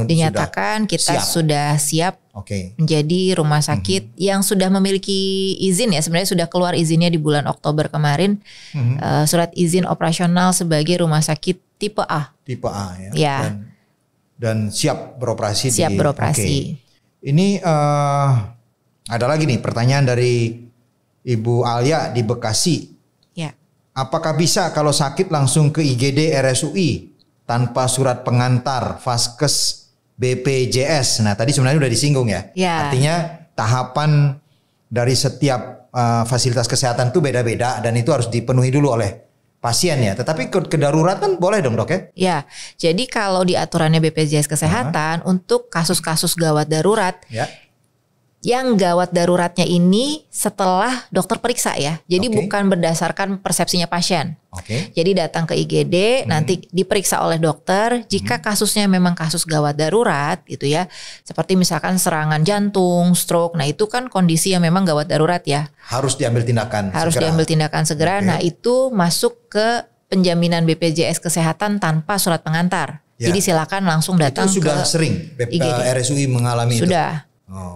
dinyatakan kita sudah siap Oke. menjadi rumah sakit yang sudah memiliki izin ya. Sebenarnya sudah keluar izinnya di bulan Oktober kemarin. Surat izin operasional sebagai rumah sakit tipe A. Tipe A ya. Ya. Dan siap beroperasi. Siap beroperasi. Ini ada lagi nih pertanyaan dari Ibu Alia di Bekasi. Ya. Apakah bisa kalau sakit langsung ke IGD RSUI tanpa surat pengantar Vaskes BPJS? Nah tadi sebenarnya udah disinggung ya. Ya. Artinya tahapan dari setiap fasilitas kesehatan itu beda-beda dan itu harus dipenuhi dulu oleh pasien ya. Tetapi kedaruratan boleh dong dok ya? Ya, jadi kalau di aturannya BPJS Kesehatan untuk kasus-kasus gawat darurat, yang gawat daruratnya ini setelah dokter periksa ya. Jadi bukan berdasarkan persepsinya pasien. Jadi datang ke IGD, nanti diperiksa oleh dokter. Jika kasusnya memang kasus gawat darurat gitu ya, seperti misalkan serangan jantung, stroke, nah itu kan kondisi yang memang gawat darurat ya. Harus diambil tindakan segera. Nah itu masuk ke penjaminan BPJS Kesehatan tanpa surat pengantar. Jadi silakan langsung datang itu sudah ke sering RSUI mengalami sudah.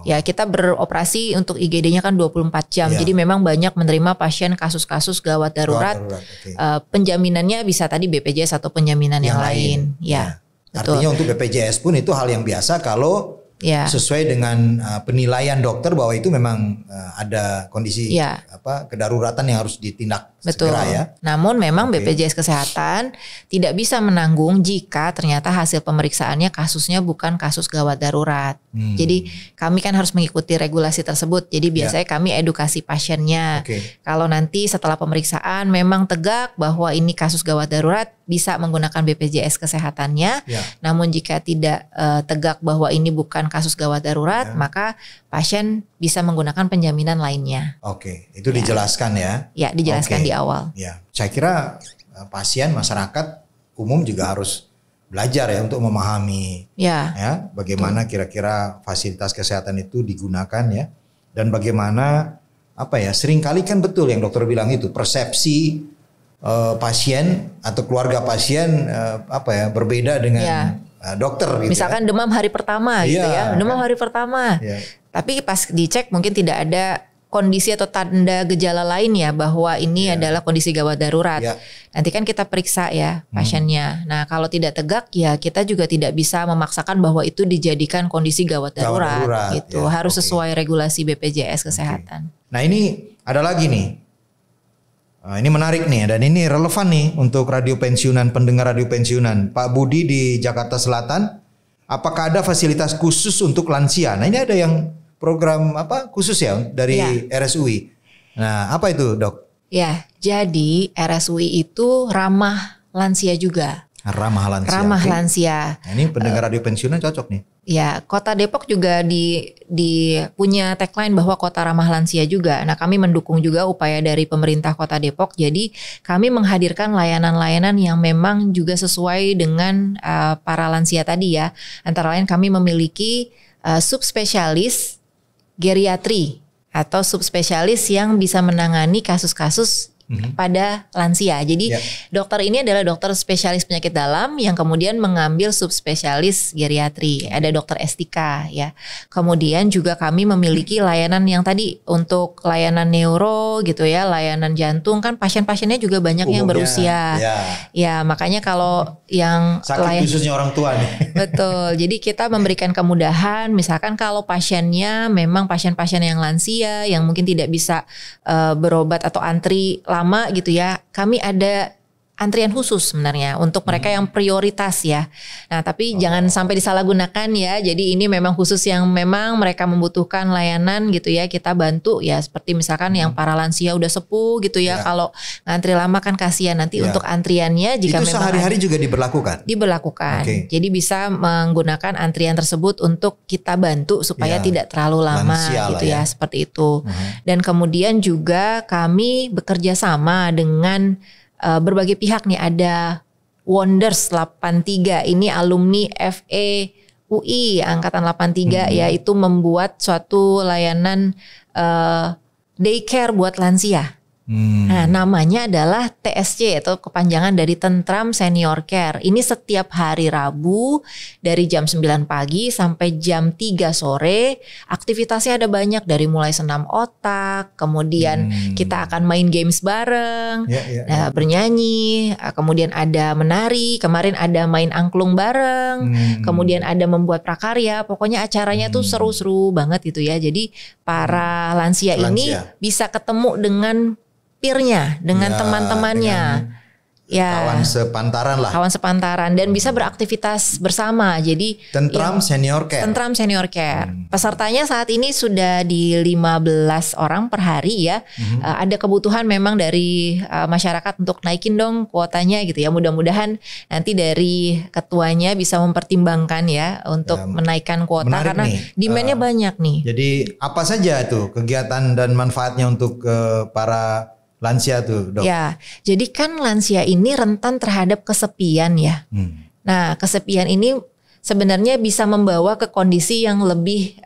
Ya kita beroperasi untuk IGD-nya kan 24 jam. Jadi memang banyak menerima pasien kasus-kasus gawat darurat. Penjaminannya bisa tadi BPJS atau penjaminan yang lain. Ya, betul. Artinya untuk BPJS pun itu hal yang biasa kalau sesuai dengan penilaian dokter bahwa itu memang ada kondisi kedaruratan yang harus ditindak segera ya. Namun memang BPJS Kesehatan tidak bisa menanggung jika ternyata hasil pemeriksaannya kasusnya bukan kasus gawat darurat. Jadi kami kan harus mengikuti regulasi tersebut. Jadi biasanya kami edukasi pasiennya. Kalau nanti setelah pemeriksaan memang tegak bahwa ini kasus gawat darurat, bisa menggunakan BPJS Kesehatannya. Namun jika tidak tegak bahwa ini bukan kasus gawat darurat, maka pasien bisa menggunakan penjaminan lainnya. Itu dijelaskan ya. Ya, dijelaskan di awal. Ya, saya kira pasien masyarakat umum juga harus belajar ya untuk memahami ya bagaimana kira-kira fasilitas kesehatan itu digunakan ya, dan bagaimana seringkali kan betul yang dokter bilang itu persepsi pasien atau keluarga pasien berbeda dengan dokter gitu. Misalkan demam hari pertama gitu ya. Demam hari pertama. Tapi pas dicek mungkin tidak ada kondisi atau tanda gejala lain ya bahwa ini adalah kondisi gawat darurat. Nanti kan kita periksa ya pasiennya. Nah, kalau tidak tegak ya kita juga tidak bisa memaksakan bahwa itu dijadikan kondisi gawat darurat gitu. Harus sesuai regulasi BPJS Kesehatan. Nah, ini ada lagi nih. Ini menarik nih dan ini relevan nih untuk radio pensiunan, pendengar radio pensiunan. Pak Budi di Jakarta Selatan, apakah ada fasilitas khusus untuk lansia? Nah, ini ada yang program khusus ya dari RSUI. Nah, apa itu, Dok? Ya, jadi RSUI itu ramah lansia juga. Ramah lansia. Nah, ini pendengar radio pensiunan cocok nih. Ya, Kota Depok juga di punya tagline bahwa kota ramah lansia juga. Nah, kami mendukung juga upaya dari pemerintah Kota Depok. Jadi, kami menghadirkan layanan-layanan yang memang juga sesuai dengan para lansia tadi ya. Antara lain kami memiliki subspesialis geriatri atau subspesialis yang bisa menangani kasus-kasus pada lansia. Jadi dokter ini adalah dokter spesialis penyakit dalam yang kemudian mengambil subspesialis geriatri. Ada dokter estetika ya. Kemudian juga kami memiliki layanan yang tadi untuk layanan neuro gitu ya, layanan jantung kan pasien-pasiennya juga banyak umumnya, yang berusia. Ya, makanya kalau yang sakit khususnya orang tua nih. Betul. Jadi kita memberikan kemudahan misalkan kalau pasiennya memang pasien-pasien yang lansia yang mungkin tidak bisa berobat atau antri lama gitu ya, kami ada antrian khusus sebenarnya untuk mereka yang prioritas ya. Nah, tapi jangan sampai disalahgunakan ya. Jadi ini memang khusus yang memang mereka membutuhkan layanan gitu ya. Kita bantu ya seperti misalkan yang para lansia udah sepuh gitu ya. Kalau ngantri lama kan kasihan nanti untuk antriannya jika itu memang sehari-hari juga diberlakukan. Jadi bisa menggunakan antrian tersebut untuk kita bantu supaya tidak terlalu lama gitu ya. Seperti itu. Dan kemudian juga kami bekerja sama dengan berbagai pihak nih, ada Wonders 83. Ini alumni FE UI angkatan 83 ya, itu membuat suatu layanan daycare buat lansia. Nah, namanya adalah TSC atau kepanjangan dari Tentram Senior Care. Ini setiap hari Rabu dari jam 9 pagi sampai jam 3 sore. Aktivitasnya ada banyak, dari mulai senam otak, kemudian kita akan main games bareng, bernyanyi, kemudian ada menari, kemarin ada main angklung bareng, kemudian ada membuat prakarya. Pokoknya acaranya tuh seru-seru banget gitu ya. Jadi para lansia ini bisa ketemu dengan peernya, dengan teman-temannya, kawan sepantaran lah. Kawan sepantaran dan bisa beraktivitas bersama. Jadi Tentram Senior Care. Tentram Senior Care. Pesertanya saat ini sudah di 15 orang per hari ya. Ada kebutuhan memang dari masyarakat untuk naikin dong kuotanya gitu ya. Mudah-mudahan nanti dari ketuanya bisa mempertimbangkan ya untuk menaikkan kuota karena demand-nya banyak nih. Jadi apa saja itu kegiatan dan manfaatnya untuk para lansia tuh, Dok? Ya, jadi kan lansia ini rentan terhadap kesepian ya. Nah, kesepian ini sebenarnya bisa membawa ke kondisi yang lebih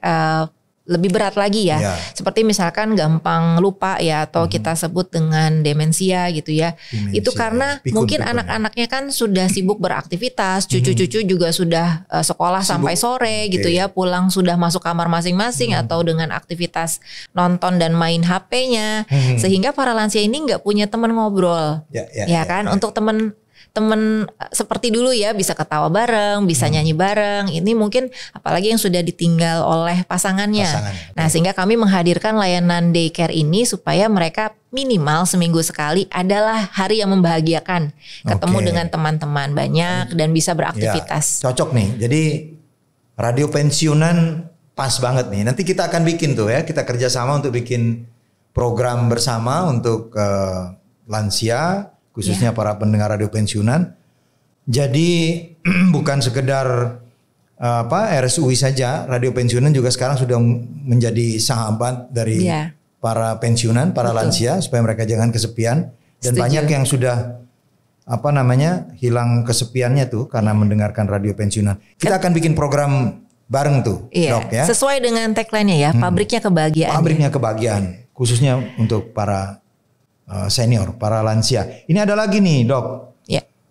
berat lagi ya. Seperti misalkan gampang lupa ya, atau kita sebut dengan demensia gitu ya. Itu karena mungkin anak-anaknya kan sudah sibuk beraktivitas, cucu-cucu juga sudah sekolah sampai sore gitu ya, pulang sudah masuk kamar masing-masing atau dengan aktivitas nonton dan main HP-nya, sehingga para lansia ini nggak punya teman ngobrol, untuk teman seperti dulu ya, bisa ketawa bareng, bisa nyanyi bareng. Ini mungkin apalagi yang sudah ditinggal oleh pasangannya. Nah, sehingga kami menghadirkan layanan daycare ini supaya mereka minimal seminggu sekali adalah hari yang membahagiakan, ketemu dengan teman-teman banyak dan bisa beraktivitas. Cocok nih. Jadi radio pensiunan pas banget nih. Nanti kita akan bikin tuh ya, kita kerjasama untuk bikin program bersama untuk lansia, khususnya para pendengar radio pensiunan. Jadi bukan sekedar RSUI saja, radio pensiunan juga sekarang sudah menjadi sahabat dari para pensiunan, para lansia, supaya mereka jangan kesepian. Dan banyak yang sudah hilang kesepiannya tuh karena mendengarkan radio pensiunan. Kita akan bikin program bareng tuh, Dok ya. Sesuai dengan tagline-nya ya, pabriknya kebahagiaan. Pabriknya kebahagiaan, khususnya untuk para senior, para lansia. Ini ada lagi nih, Dok.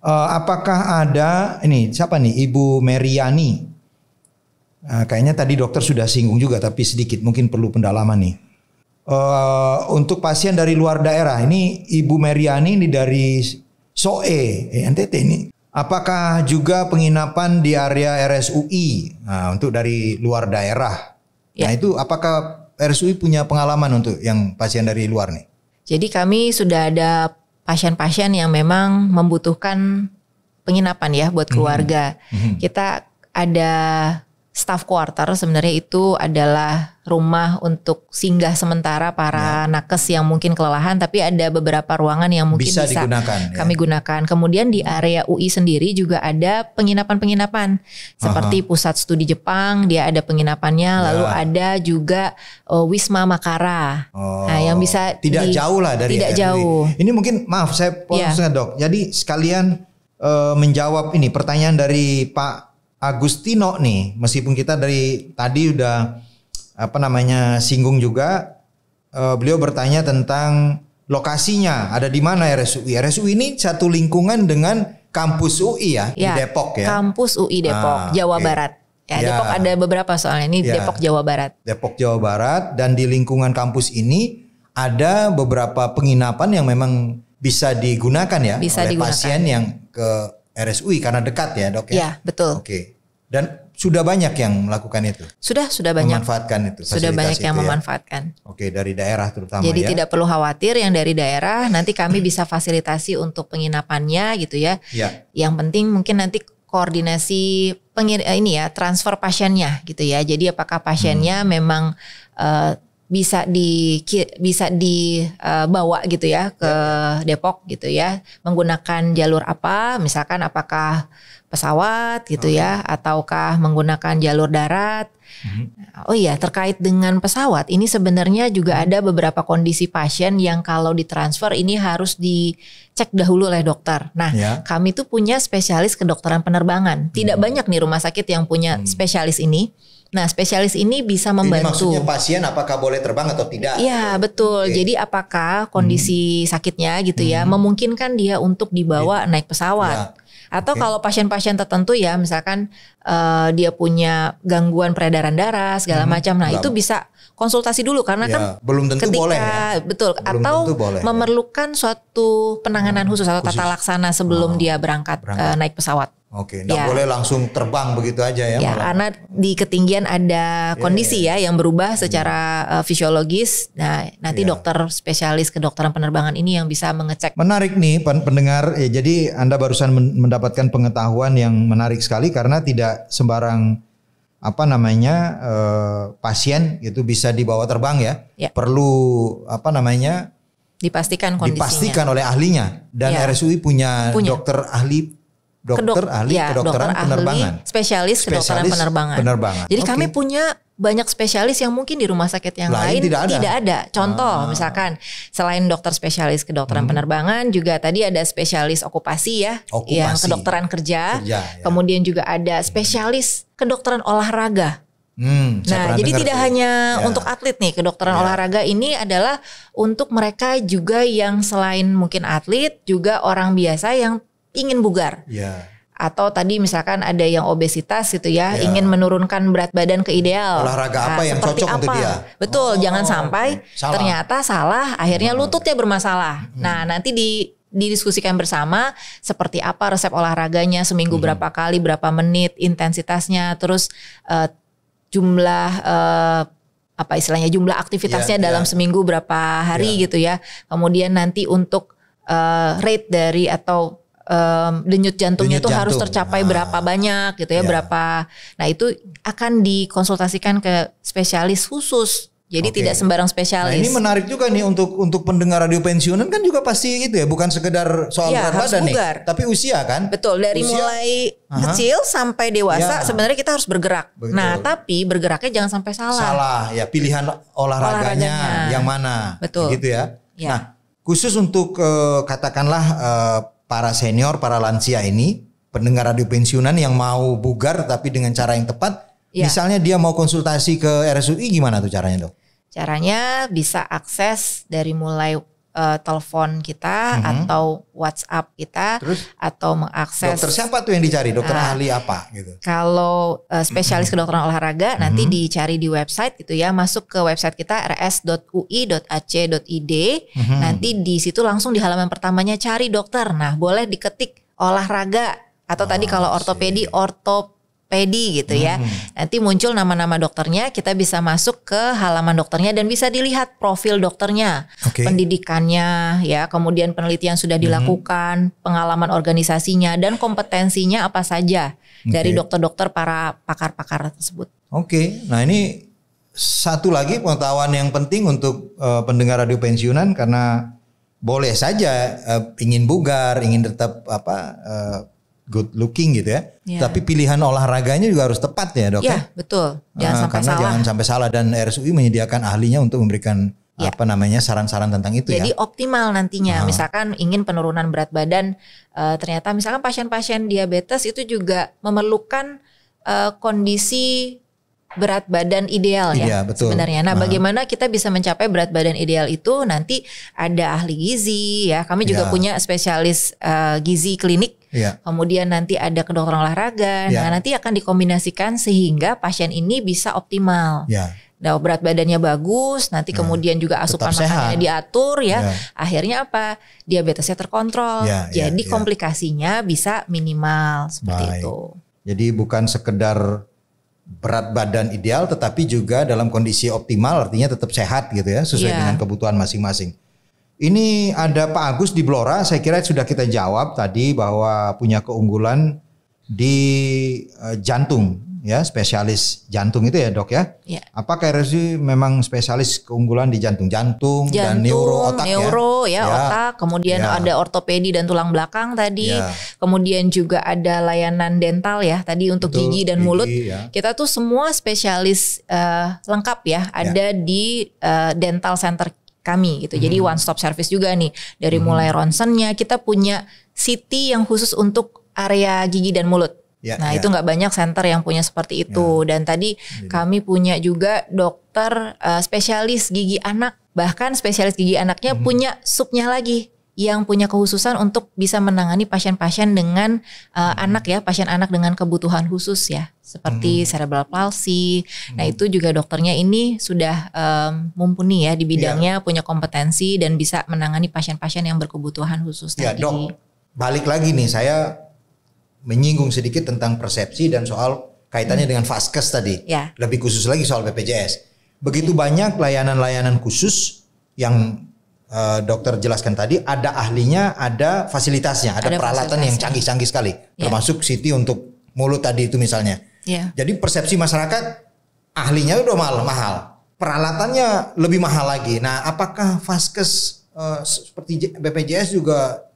Apakah ada siapa nih, Ibu Meriani? Kayaknya tadi dokter sudah singgung juga, tapi sedikit mungkin perlu pendalaman nih. Untuk pasien dari luar daerah, ini Ibu Meriani ini dari SOE, NTT ini. Apakah juga penginapan di area RSUI? Nah, untuk dari luar daerah. Nah, itu apakah RSUI punya pengalaman untuk yang pasien dari luar nih? Jadi kami sudah ada pasien-pasien yang memang membutuhkan penginapan ya buat keluarga. Kita ada staff quarter, sebenarnya itu adalah rumah untuk singgah sementara para nakes yang mungkin kelelahan, tapi ada beberapa ruangan yang mungkin bisa digunakan, kami gunakan. Kemudian di area UI sendiri juga ada penginapan-penginapan seperti pusat studi Jepang, dia ada penginapannya, lalu ada juga Wisma Makara. Nah, yang bisa tidak jauh lah dari tidak jauh. Ini mungkin maaf saya potong Dok. Jadi sekalian menjawab ini pertanyaan dari Pak Agustino nih, meskipun kita dari tadi udah singgung juga, beliau bertanya tentang lokasinya, ada di mana RSUI. RSUI ini satu lingkungan dengan kampus UI ya, di Depok ya. Kampus UI Depok, Jawa Barat. Depok ada beberapa soalnya, ini Depok Jawa Barat. Depok Jawa Barat, dan di lingkungan kampus ini ada beberapa penginapan yang memang bisa digunakan ya, bisa oleh digunakan. Pasien yang ke RSUI karena dekat ya, Dok ya. Iya, betul. Dan sudah banyak yang melakukan itu. Sudah banyak. Memanfaatkan itu. Sudah banyak yang memanfaatkan. Dari daerah terutama. Jadi tidak perlu khawatir yang dari daerah, nanti kami bisa fasilitasi untuk penginapannya gitu ya. Yang penting mungkin nanti koordinasi transfer pasiennya gitu ya. Jadi apakah pasiennya memang bisa dibawa gitu ya ke Depok gitu ya, menggunakan jalur apa, misalkan apakah pesawat gitu ya, ataukah menggunakan jalur darat. Oh iya, terkait dengan pesawat ini sebenarnya juga ada beberapa kondisi pasien yang kalau ditransfer ini harus dicek dahulu oleh dokter. Nah, kami tuh punya spesialis kedokteran penerbangan. Tidak banyak nih rumah sakit yang punya spesialis ini. Nah, spesialis ini bisa membantu. Ini maksudnya pasien apakah boleh terbang atau tidak? Iya, betul. Jadi apakah kondisi sakitnya gitu ya memungkinkan dia untuk dibawa naik pesawat. Atau kalau pasien-pasien tertentu ya, misalkan dia punya gangguan peredaran darah segala macam. Nah, itu bisa konsultasi dulu karena kan belum tentu ketika boleh ya? Betul, Belum atau tentu boleh, memerlukan suatu penanganan khusus atau tata laksana sebelum dia berangkat naik pesawat. Oke, nggak boleh langsung terbang begitu aja ya? Ya, karena di ketinggian ada kondisi ya yang berubah secara fisiologis. Nah, nanti dokter spesialis kedokteran penerbangan ini yang bisa mengecek. Menarik nih pendengar. Ya, jadi Anda barusan mendapatkan pengetahuan yang menarik sekali karena tidak sembarang pasien itu bisa dibawa terbang ya. Perlu dipastikan kondisinya. Dipastikan oleh ahlinya dan RSUI punya dokter ahli. Kedokteran penerbangan, spesialis kedokteran penerbangan. Jadi kami punya banyak spesialis yang mungkin di rumah sakit yang lain tidak ada. Contoh misalkan selain dokter spesialis kedokteran penerbangan juga tadi ada spesialis okupasi ya, yang kedokteran kerja kemudian juga ada spesialis kedokteran olahraga. Nah, jadi tidak hanya untuk atlet nih, kedokteran olahraga ini adalah untuk mereka juga yang selain mungkin atlet juga orang biasa yang ingin bugar. Atau tadi misalkan ada yang obesitas gitu ya, ingin menurunkan berat badan ke ideal. Olahraga apa yang cocok untuk dia? Betul, jangan sampai ternyata salah, akhirnya lututnya bermasalah. Nah, nanti didiskusikan bersama seperti apa resep olahraganya, seminggu berapa kali, berapa menit, intensitasnya, terus jumlah jumlah aktivitasnya dalam seminggu berapa hari gitu ya. Kemudian nanti untuk rate dari atau denyut jantungnya itu harus tercapai berapa banyak gitu ya, berapa. Nah, itu akan dikonsultasikan ke spesialis khusus. Jadi tidak sembarang spesialis. Nah, ini menarik juga nih untuk pendengar radio pensiunan kan juga pasti itu ya, bukan sekedar soal berat badan nih, tapi usia kan. Betul, dari mulai kecil sampai dewasa sebenarnya kita harus bergerak. Nah, tapi bergeraknya jangan sampai salah. Salah ya, pilihan olahraganya yang mana. Betul. Gitu ya. Nah, khusus untuk katakanlah para senior, para lansia ini, pendengar radio pensiunan yang mau bugar tapi dengan cara yang tepat, misalnya dia mau konsultasi ke RSUI, gimana tuh caranya, Dok? Caranya bisa akses dari mulai telepon kita atau WhatsApp kita, atau mengakses. Dokter siapa tuh yang dicari? Dokter ahli apa gitu? Kalau spesialis kedokteran olahraga nanti dicari di website gitu ya, masuk ke website kita rs.ui.ac.id. Nanti di situ langsung di halaman pertamanya cari dokter. Nah, boleh diketik olahraga atau tadi kalau ortopedi gitu ya. Nanti muncul nama-nama dokternya, kita bisa masuk ke halaman dokternya dan bisa dilihat profil dokternya, pendidikannya ya, kemudian penelitian sudah dilakukan, pengalaman organisasinya dan kompetensinya apa saja dari dokter-dokter para pakar-pakar tersebut. Nah, ini satu lagi pengetahuan yang penting untuk pendengar radio pensiunan, karena boleh saja ingin bugar, ingin tetap good looking gitu ya. Tapi pilihan olahraganya juga harus tepat ya, Dok. Iya, betul. Jangan sampai salah. Jangan sampai salah, dan RSUI menyediakan ahlinya untuk memberikan saran-saran tentang itu. Jadi optimal nantinya. Misalkan ingin penurunan berat badan, ternyata misalkan pasien-pasien diabetes itu juga memerlukan kondisi berat badan ideal ya, sebenarnya. Nah, bagaimana kita bisa mencapai berat badan ideal itu? Nanti ada ahli gizi ya. Kami juga punya spesialis gizi klinik. Kemudian nanti ada kedokteran olahraga. Nah, nanti akan dikombinasikan sehingga pasien ini bisa optimal. Nah, berat badannya bagus, nanti kemudian juga asupan makanannya diatur ya. Akhirnya apa? Diabetesnya terkontrol. Jadi komplikasinya bisa minimal seperti itu. Jadi bukan sekedar berat badan ideal, tetapi juga dalam kondisi optimal, artinya tetap sehat gitu ya, sesuai dengan kebutuhan masing-masing. Ini ada Pak Agus di Blora, saya kira sudah kita jawab tadi bahwa punya keunggulan di jantung ya, spesialis jantung itu ya dok ya. Ya. Apakah RSUI memang spesialis keunggulan di jantung dan neuro otak ya? Otak, kemudian ada ortopedi dan tulang belakang tadi, kemudian juga ada layanan dental ya tadi untuk gigi dan mulut. Kita tuh semua spesialis lengkap ya ada di dental center kami gitu. Jadi one stop service juga nih dari mulai ronsennya, kita punya CT yang khusus untuk area gigi dan mulut. Nah itu nggak banyak center yang punya seperti itu. Dan tadi kami punya juga dokter spesialis gigi anak. Bahkan spesialis gigi anaknya punya subnya lagi yang punya kekhususan untuk bisa menangani pasien-pasien dengan anak ya, pasien anak dengan kebutuhan khusus ya, seperti cerebral palsy. Nah itu juga dokternya ini sudah mumpuni ya di bidangnya, punya kompetensi dan bisa menangani pasien-pasien yang berkebutuhan khusus tadi. Dok, balik lagi nih saya menyinggung sedikit tentang persepsi dan soal kaitannya dengan vaskes tadi. Lebih khusus lagi soal BPJS. Begitu banyak layanan-layanan khusus yang dokter jelaskan tadi, ada ahlinya, ada fasilitasnya, ada peralatan yang canggih-canggih sekali. Termasuk CT untuk mulut tadi itu misalnya. Jadi persepsi masyarakat ahlinya udah mahal, peralatannya lebih mahal lagi. Nah, apakah vaskes seperti BPJS juga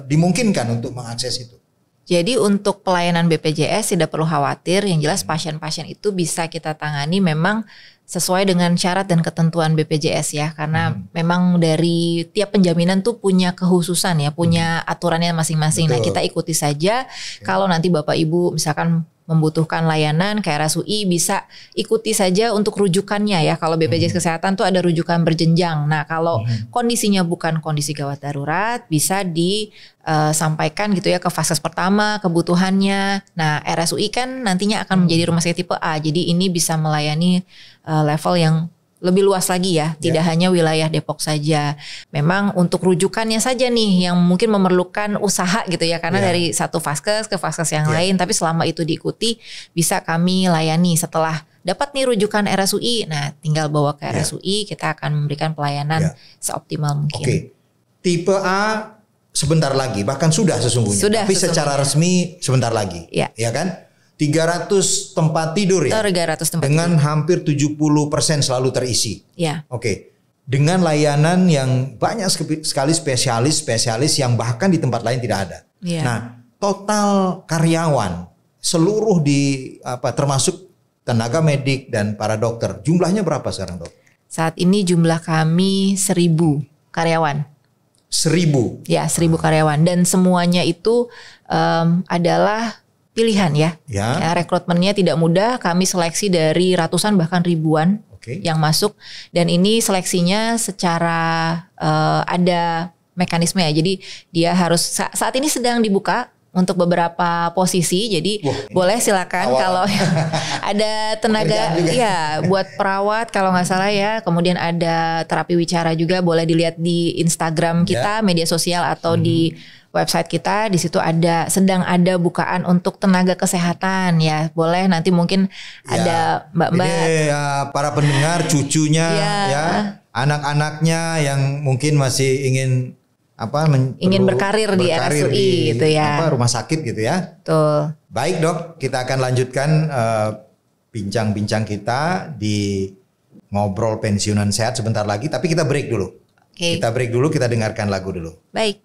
dimungkinkan untuk mengakses itu? Jadi untuk pelayanan BPJS tidak perlu khawatir, yang jelas pasien-pasien itu bisa kita tangani memang sesuai dengan syarat dan ketentuan BPJS ya, karena memang dari tiap penjaminan tuh punya kekhususan ya, punya aturannya masing-masing. Nah kita ikuti saja. Kalau nanti Bapak Ibu misalkan membutuhkan layanan ke RSUI bisa ikuti saja untuk rujukannya ya. Kalau BPJS Kesehatan tuh ada rujukan berjenjang. Nah kalau kondisinya bukan kondisi gawat darurat bisa disampaikan gitu ya ke vaskes pertama kebutuhannya. Nah RSUI kan nantinya akan menjadi rumah sakit tipe A. Jadi ini bisa melayani level yang lebih luas lagi ya, tidak hanya wilayah Depok saja. Memang untuk rujukannya saja nih yang mungkin memerlukan usaha gitu ya, karena dari satu vaskes ke vaskes yang lain, tapi selama itu diikuti bisa kami layani. Setelah dapat nih rujukan RSUI, nah tinggal bawa ke RSUI, kita akan memberikan pelayanan seoptimal mungkin. Tipe A sebentar lagi, bahkan sudah sesungguhnya. Tapi secara resmi sebentar lagi, ya kan? 300 tempat tidur ya, 300 tempat dengan tidur. hampir 70% selalu terisi. Oke. Dengan layanan yang banyak sekali spesialis yang bahkan di tempat lain tidak ada. Nah, total karyawan seluruh termasuk tenaga medik dan para dokter, jumlahnya berapa sekarang dok? Saat ini jumlah kami 1.000 karyawan. 1.000? Ya 1.000 karyawan, dan semuanya itu adalah pilihan ya. Rekrutmennya tidak mudah, kami seleksi dari ratusan bahkan ribuan yang masuk, dan ini seleksinya secara ada mekanisme ya. Jadi dia harus saat ini sedang dibuka untuk beberapa posisi, jadi boleh silakan kalau ada tenaga buat perawat kalau nggak salah ya, kemudian ada terapi wicara juga, boleh dilihat di Instagram kita, media sosial atau di website kita. Di situ sedang ada bukaan untuk tenaga kesehatan ya, boleh nanti mungkin ada mbak-mbak. Ini para pendengar, cucunya anak-anaknya yang mungkin masih ingin berkarir di RSUI gitu ya, rumah sakit gitu ya. Betul. Baik dok, kita akan lanjutkan bincang-bincang kita di ngobrol pensiunan sehat sebentar lagi, tapi kita break dulu. Kita break dulu, kita dengarkan lagu dulu. Baik.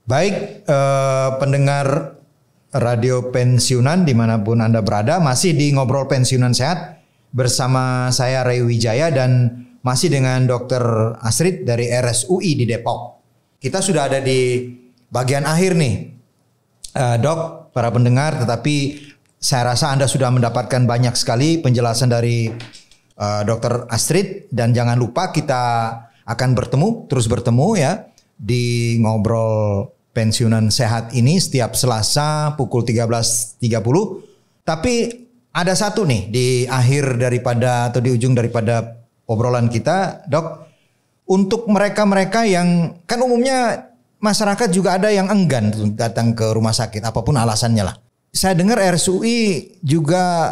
Baik, pendengar Radio Pensiunan dimanapun Anda berada, masih di Ngobrol Pensiunan Sehat bersama saya Ray Wijaya dan masih dengan Dr. Astrid dari RSUI di Depok. Kita sudah ada di bagian akhir nih, dok, para pendengar, tetapi saya rasa Anda sudah mendapatkan banyak sekali penjelasan dari Dr. Astrid, dan jangan lupa kita akan terus bertemu ya di Ngobrol Pensiunan Sehat ini setiap Selasa pukul 13.30. Tapi ada satu nih di akhir daripada atau di ujung daripada obrolan kita, dok. Untuk mereka-mereka yang kan umumnya masyarakat juga ada yang enggan datang ke rumah sakit, apapun alasannya lah. Saya dengar RSUI juga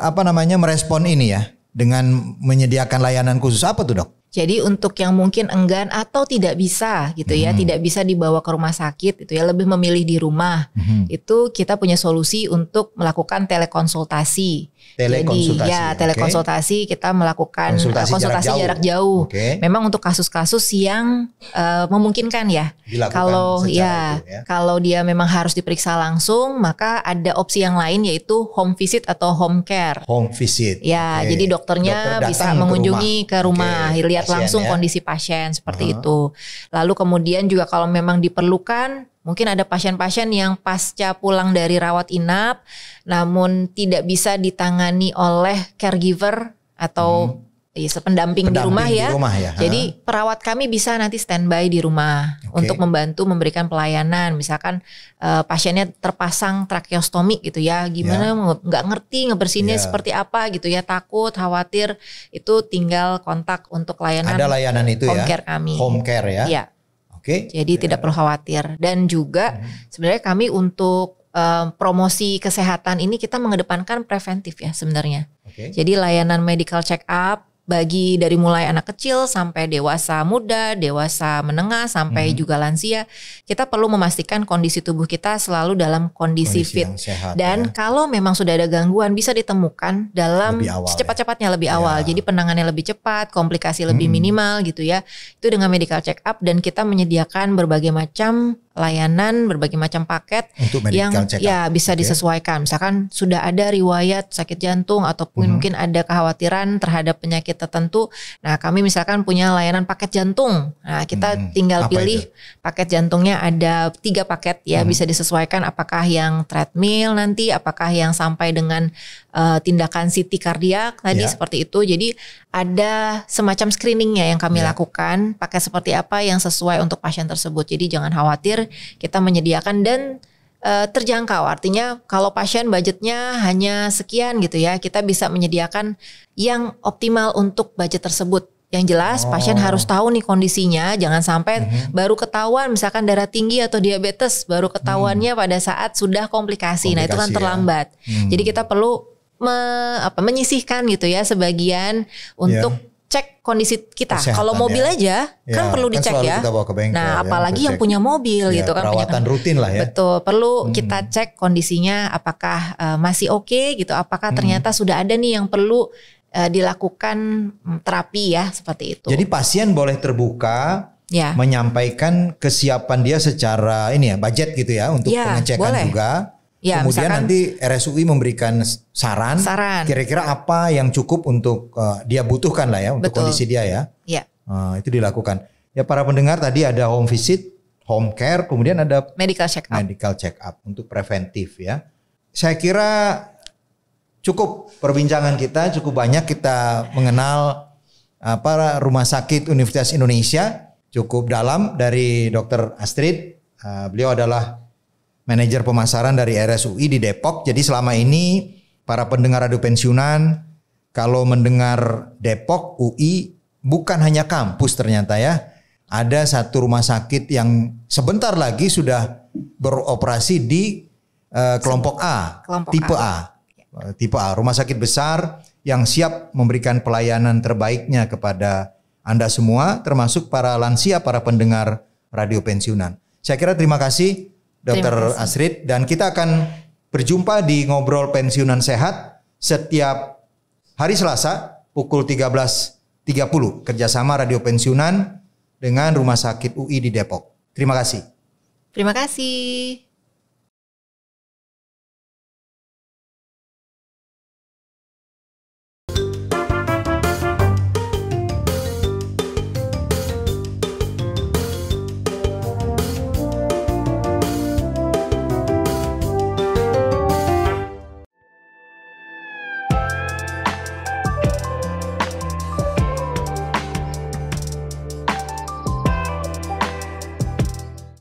merespon ini ya dengan menyediakan layanan khusus. Apa tuh dok? Jadi untuk yang mungkin enggan atau tidak bisa gitu ya, tidak bisa dibawa ke rumah sakit itu ya, lebih memilih di rumah. Itu kita punya solusi untuk melakukan telekonsultasi. Jadi ya telekonsultasi kita melakukan konsultasi jarak jauh. Memang untuk kasus-kasus yang memungkinkan ya. Kalau kalau dia memang harus diperiksa langsung, maka ada opsi yang lain yaitu home visit atau home care. Home visit. Ya, jadi dokternya bisa mengunjungi ke rumah, lihat langsung kondisi pasien seperti itu. Lalu kemudian juga kalau memang diperlukan, mungkin ada pasien-pasien yang pasca pulang dari rawat inap namun tidak bisa ditangani oleh caregiver atau pendamping di rumah ya. Jadi perawat kami bisa nanti standby di rumah untuk membantu memberikan pelayanan. Misalkan pasiennya terpasang tracheostomi gitu ya, gimana nggak ngerti ngebersihinnya seperti apa gitu ya, takut, khawatir, itu tinggal kontak untuk layanan. Ada layanan itu home care kami. Home care ya. Iya. Jadi tidak perlu khawatir. Dan juga sebenarnya kami untuk promosi kesehatan ini kita mengedepankan preventif ya sebenarnya. Jadi layanan medical check up bagi dari mulai anak kecil sampai dewasa muda, dewasa menengah sampai juga lansia, kita perlu memastikan kondisi tubuh kita selalu dalam kondisi fit. Sehat, dan kalau memang sudah ada gangguan bisa ditemukan dalam secepat-cepatnya lebih awal. Jadi penanganannya lebih cepat, komplikasi lebih minimal gitu ya. Itu dengan medical check up dan kita menyediakan berbagai macam layanan, berbagai macam paket yang bisa disesuaikan. Misalkan sudah ada riwayat sakit jantung ataupun mungkin ada kekhawatiran terhadap penyakit tertentu. Nah, kami misalkan punya layanan paket jantung. Nah, kita tinggal pilih paket jantungnya ada 3 paket ya, bisa disesuaikan apakah yang treadmill nanti, apakah yang sampai dengan tindakan CT kardiak tadi seperti itu. Jadi ada semacam screeningnya yang kami lakukan, pakai seperti apa yang sesuai untuk pasien tersebut. Jadi jangan khawatir, kita menyediakan dan terjangkau. Artinya kalau pasien budgetnya hanya sekian gitu ya, kita bisa menyediakan yang optimal untuk budget tersebut. Yang jelas pasien harus tahu nih kondisinya, jangan sampai baru ketahuan misalkan darah tinggi atau diabetes, baru ketahuannya pada saat sudah komplikasi. Nah itu kan terlambat. Jadi kita perlu menyisihkan gitu ya sebagian untuk cek kondisi kita. Kalau mobil aja kan perlu dicek ya. Nah apalagi yang punya mobil gitu kan. Perawatan rutin lah ya. Betul, perlu kita cek kondisinya apakah masih oke gitu. Apakah ternyata sudah ada nih yang perlu dilakukan terapi ya seperti itu. Jadi pasien boleh terbuka menyampaikan kesiapan dia secara budget gitu ya untuk pengecekan juga. Kemudian nanti RSUI memberikan saran. Kira-kira apa yang cukup untuk dia butuhkan lah ya untuk kondisi dia ya. Itu dilakukan. Ya para pendengar, tadi ada home visit, home care, kemudian ada medical check up untuk preventif ya. Saya kira cukup perbincangan kita, cukup banyak kita mengenal rumah sakit Universitas Indonesia, cukup dalam dari Dr. Astrid. Beliau adalah manajer pemasaran dari RSUI di Depok. Jadi selama ini para pendengar radio pensiunan kalau mendengar Depok UI bukan hanya kampus ternyata ya. Ada satu rumah sakit yang sebentar lagi sudah beroperasi di kelompok A, tipe A, rumah sakit besar yang siap memberikan pelayanan terbaiknya kepada Anda semua, termasuk para lansia, para pendengar radio pensiunan. Saya kira terima kasih Dr. Astrid, dan kita akan berjumpa di Ngobrol Pensiunan Sehat setiap hari Selasa pukul 13.30 kerjasama Radio Pensiunan dengan Rumah Sakit UI di Depok. Terima kasih. Terima kasih.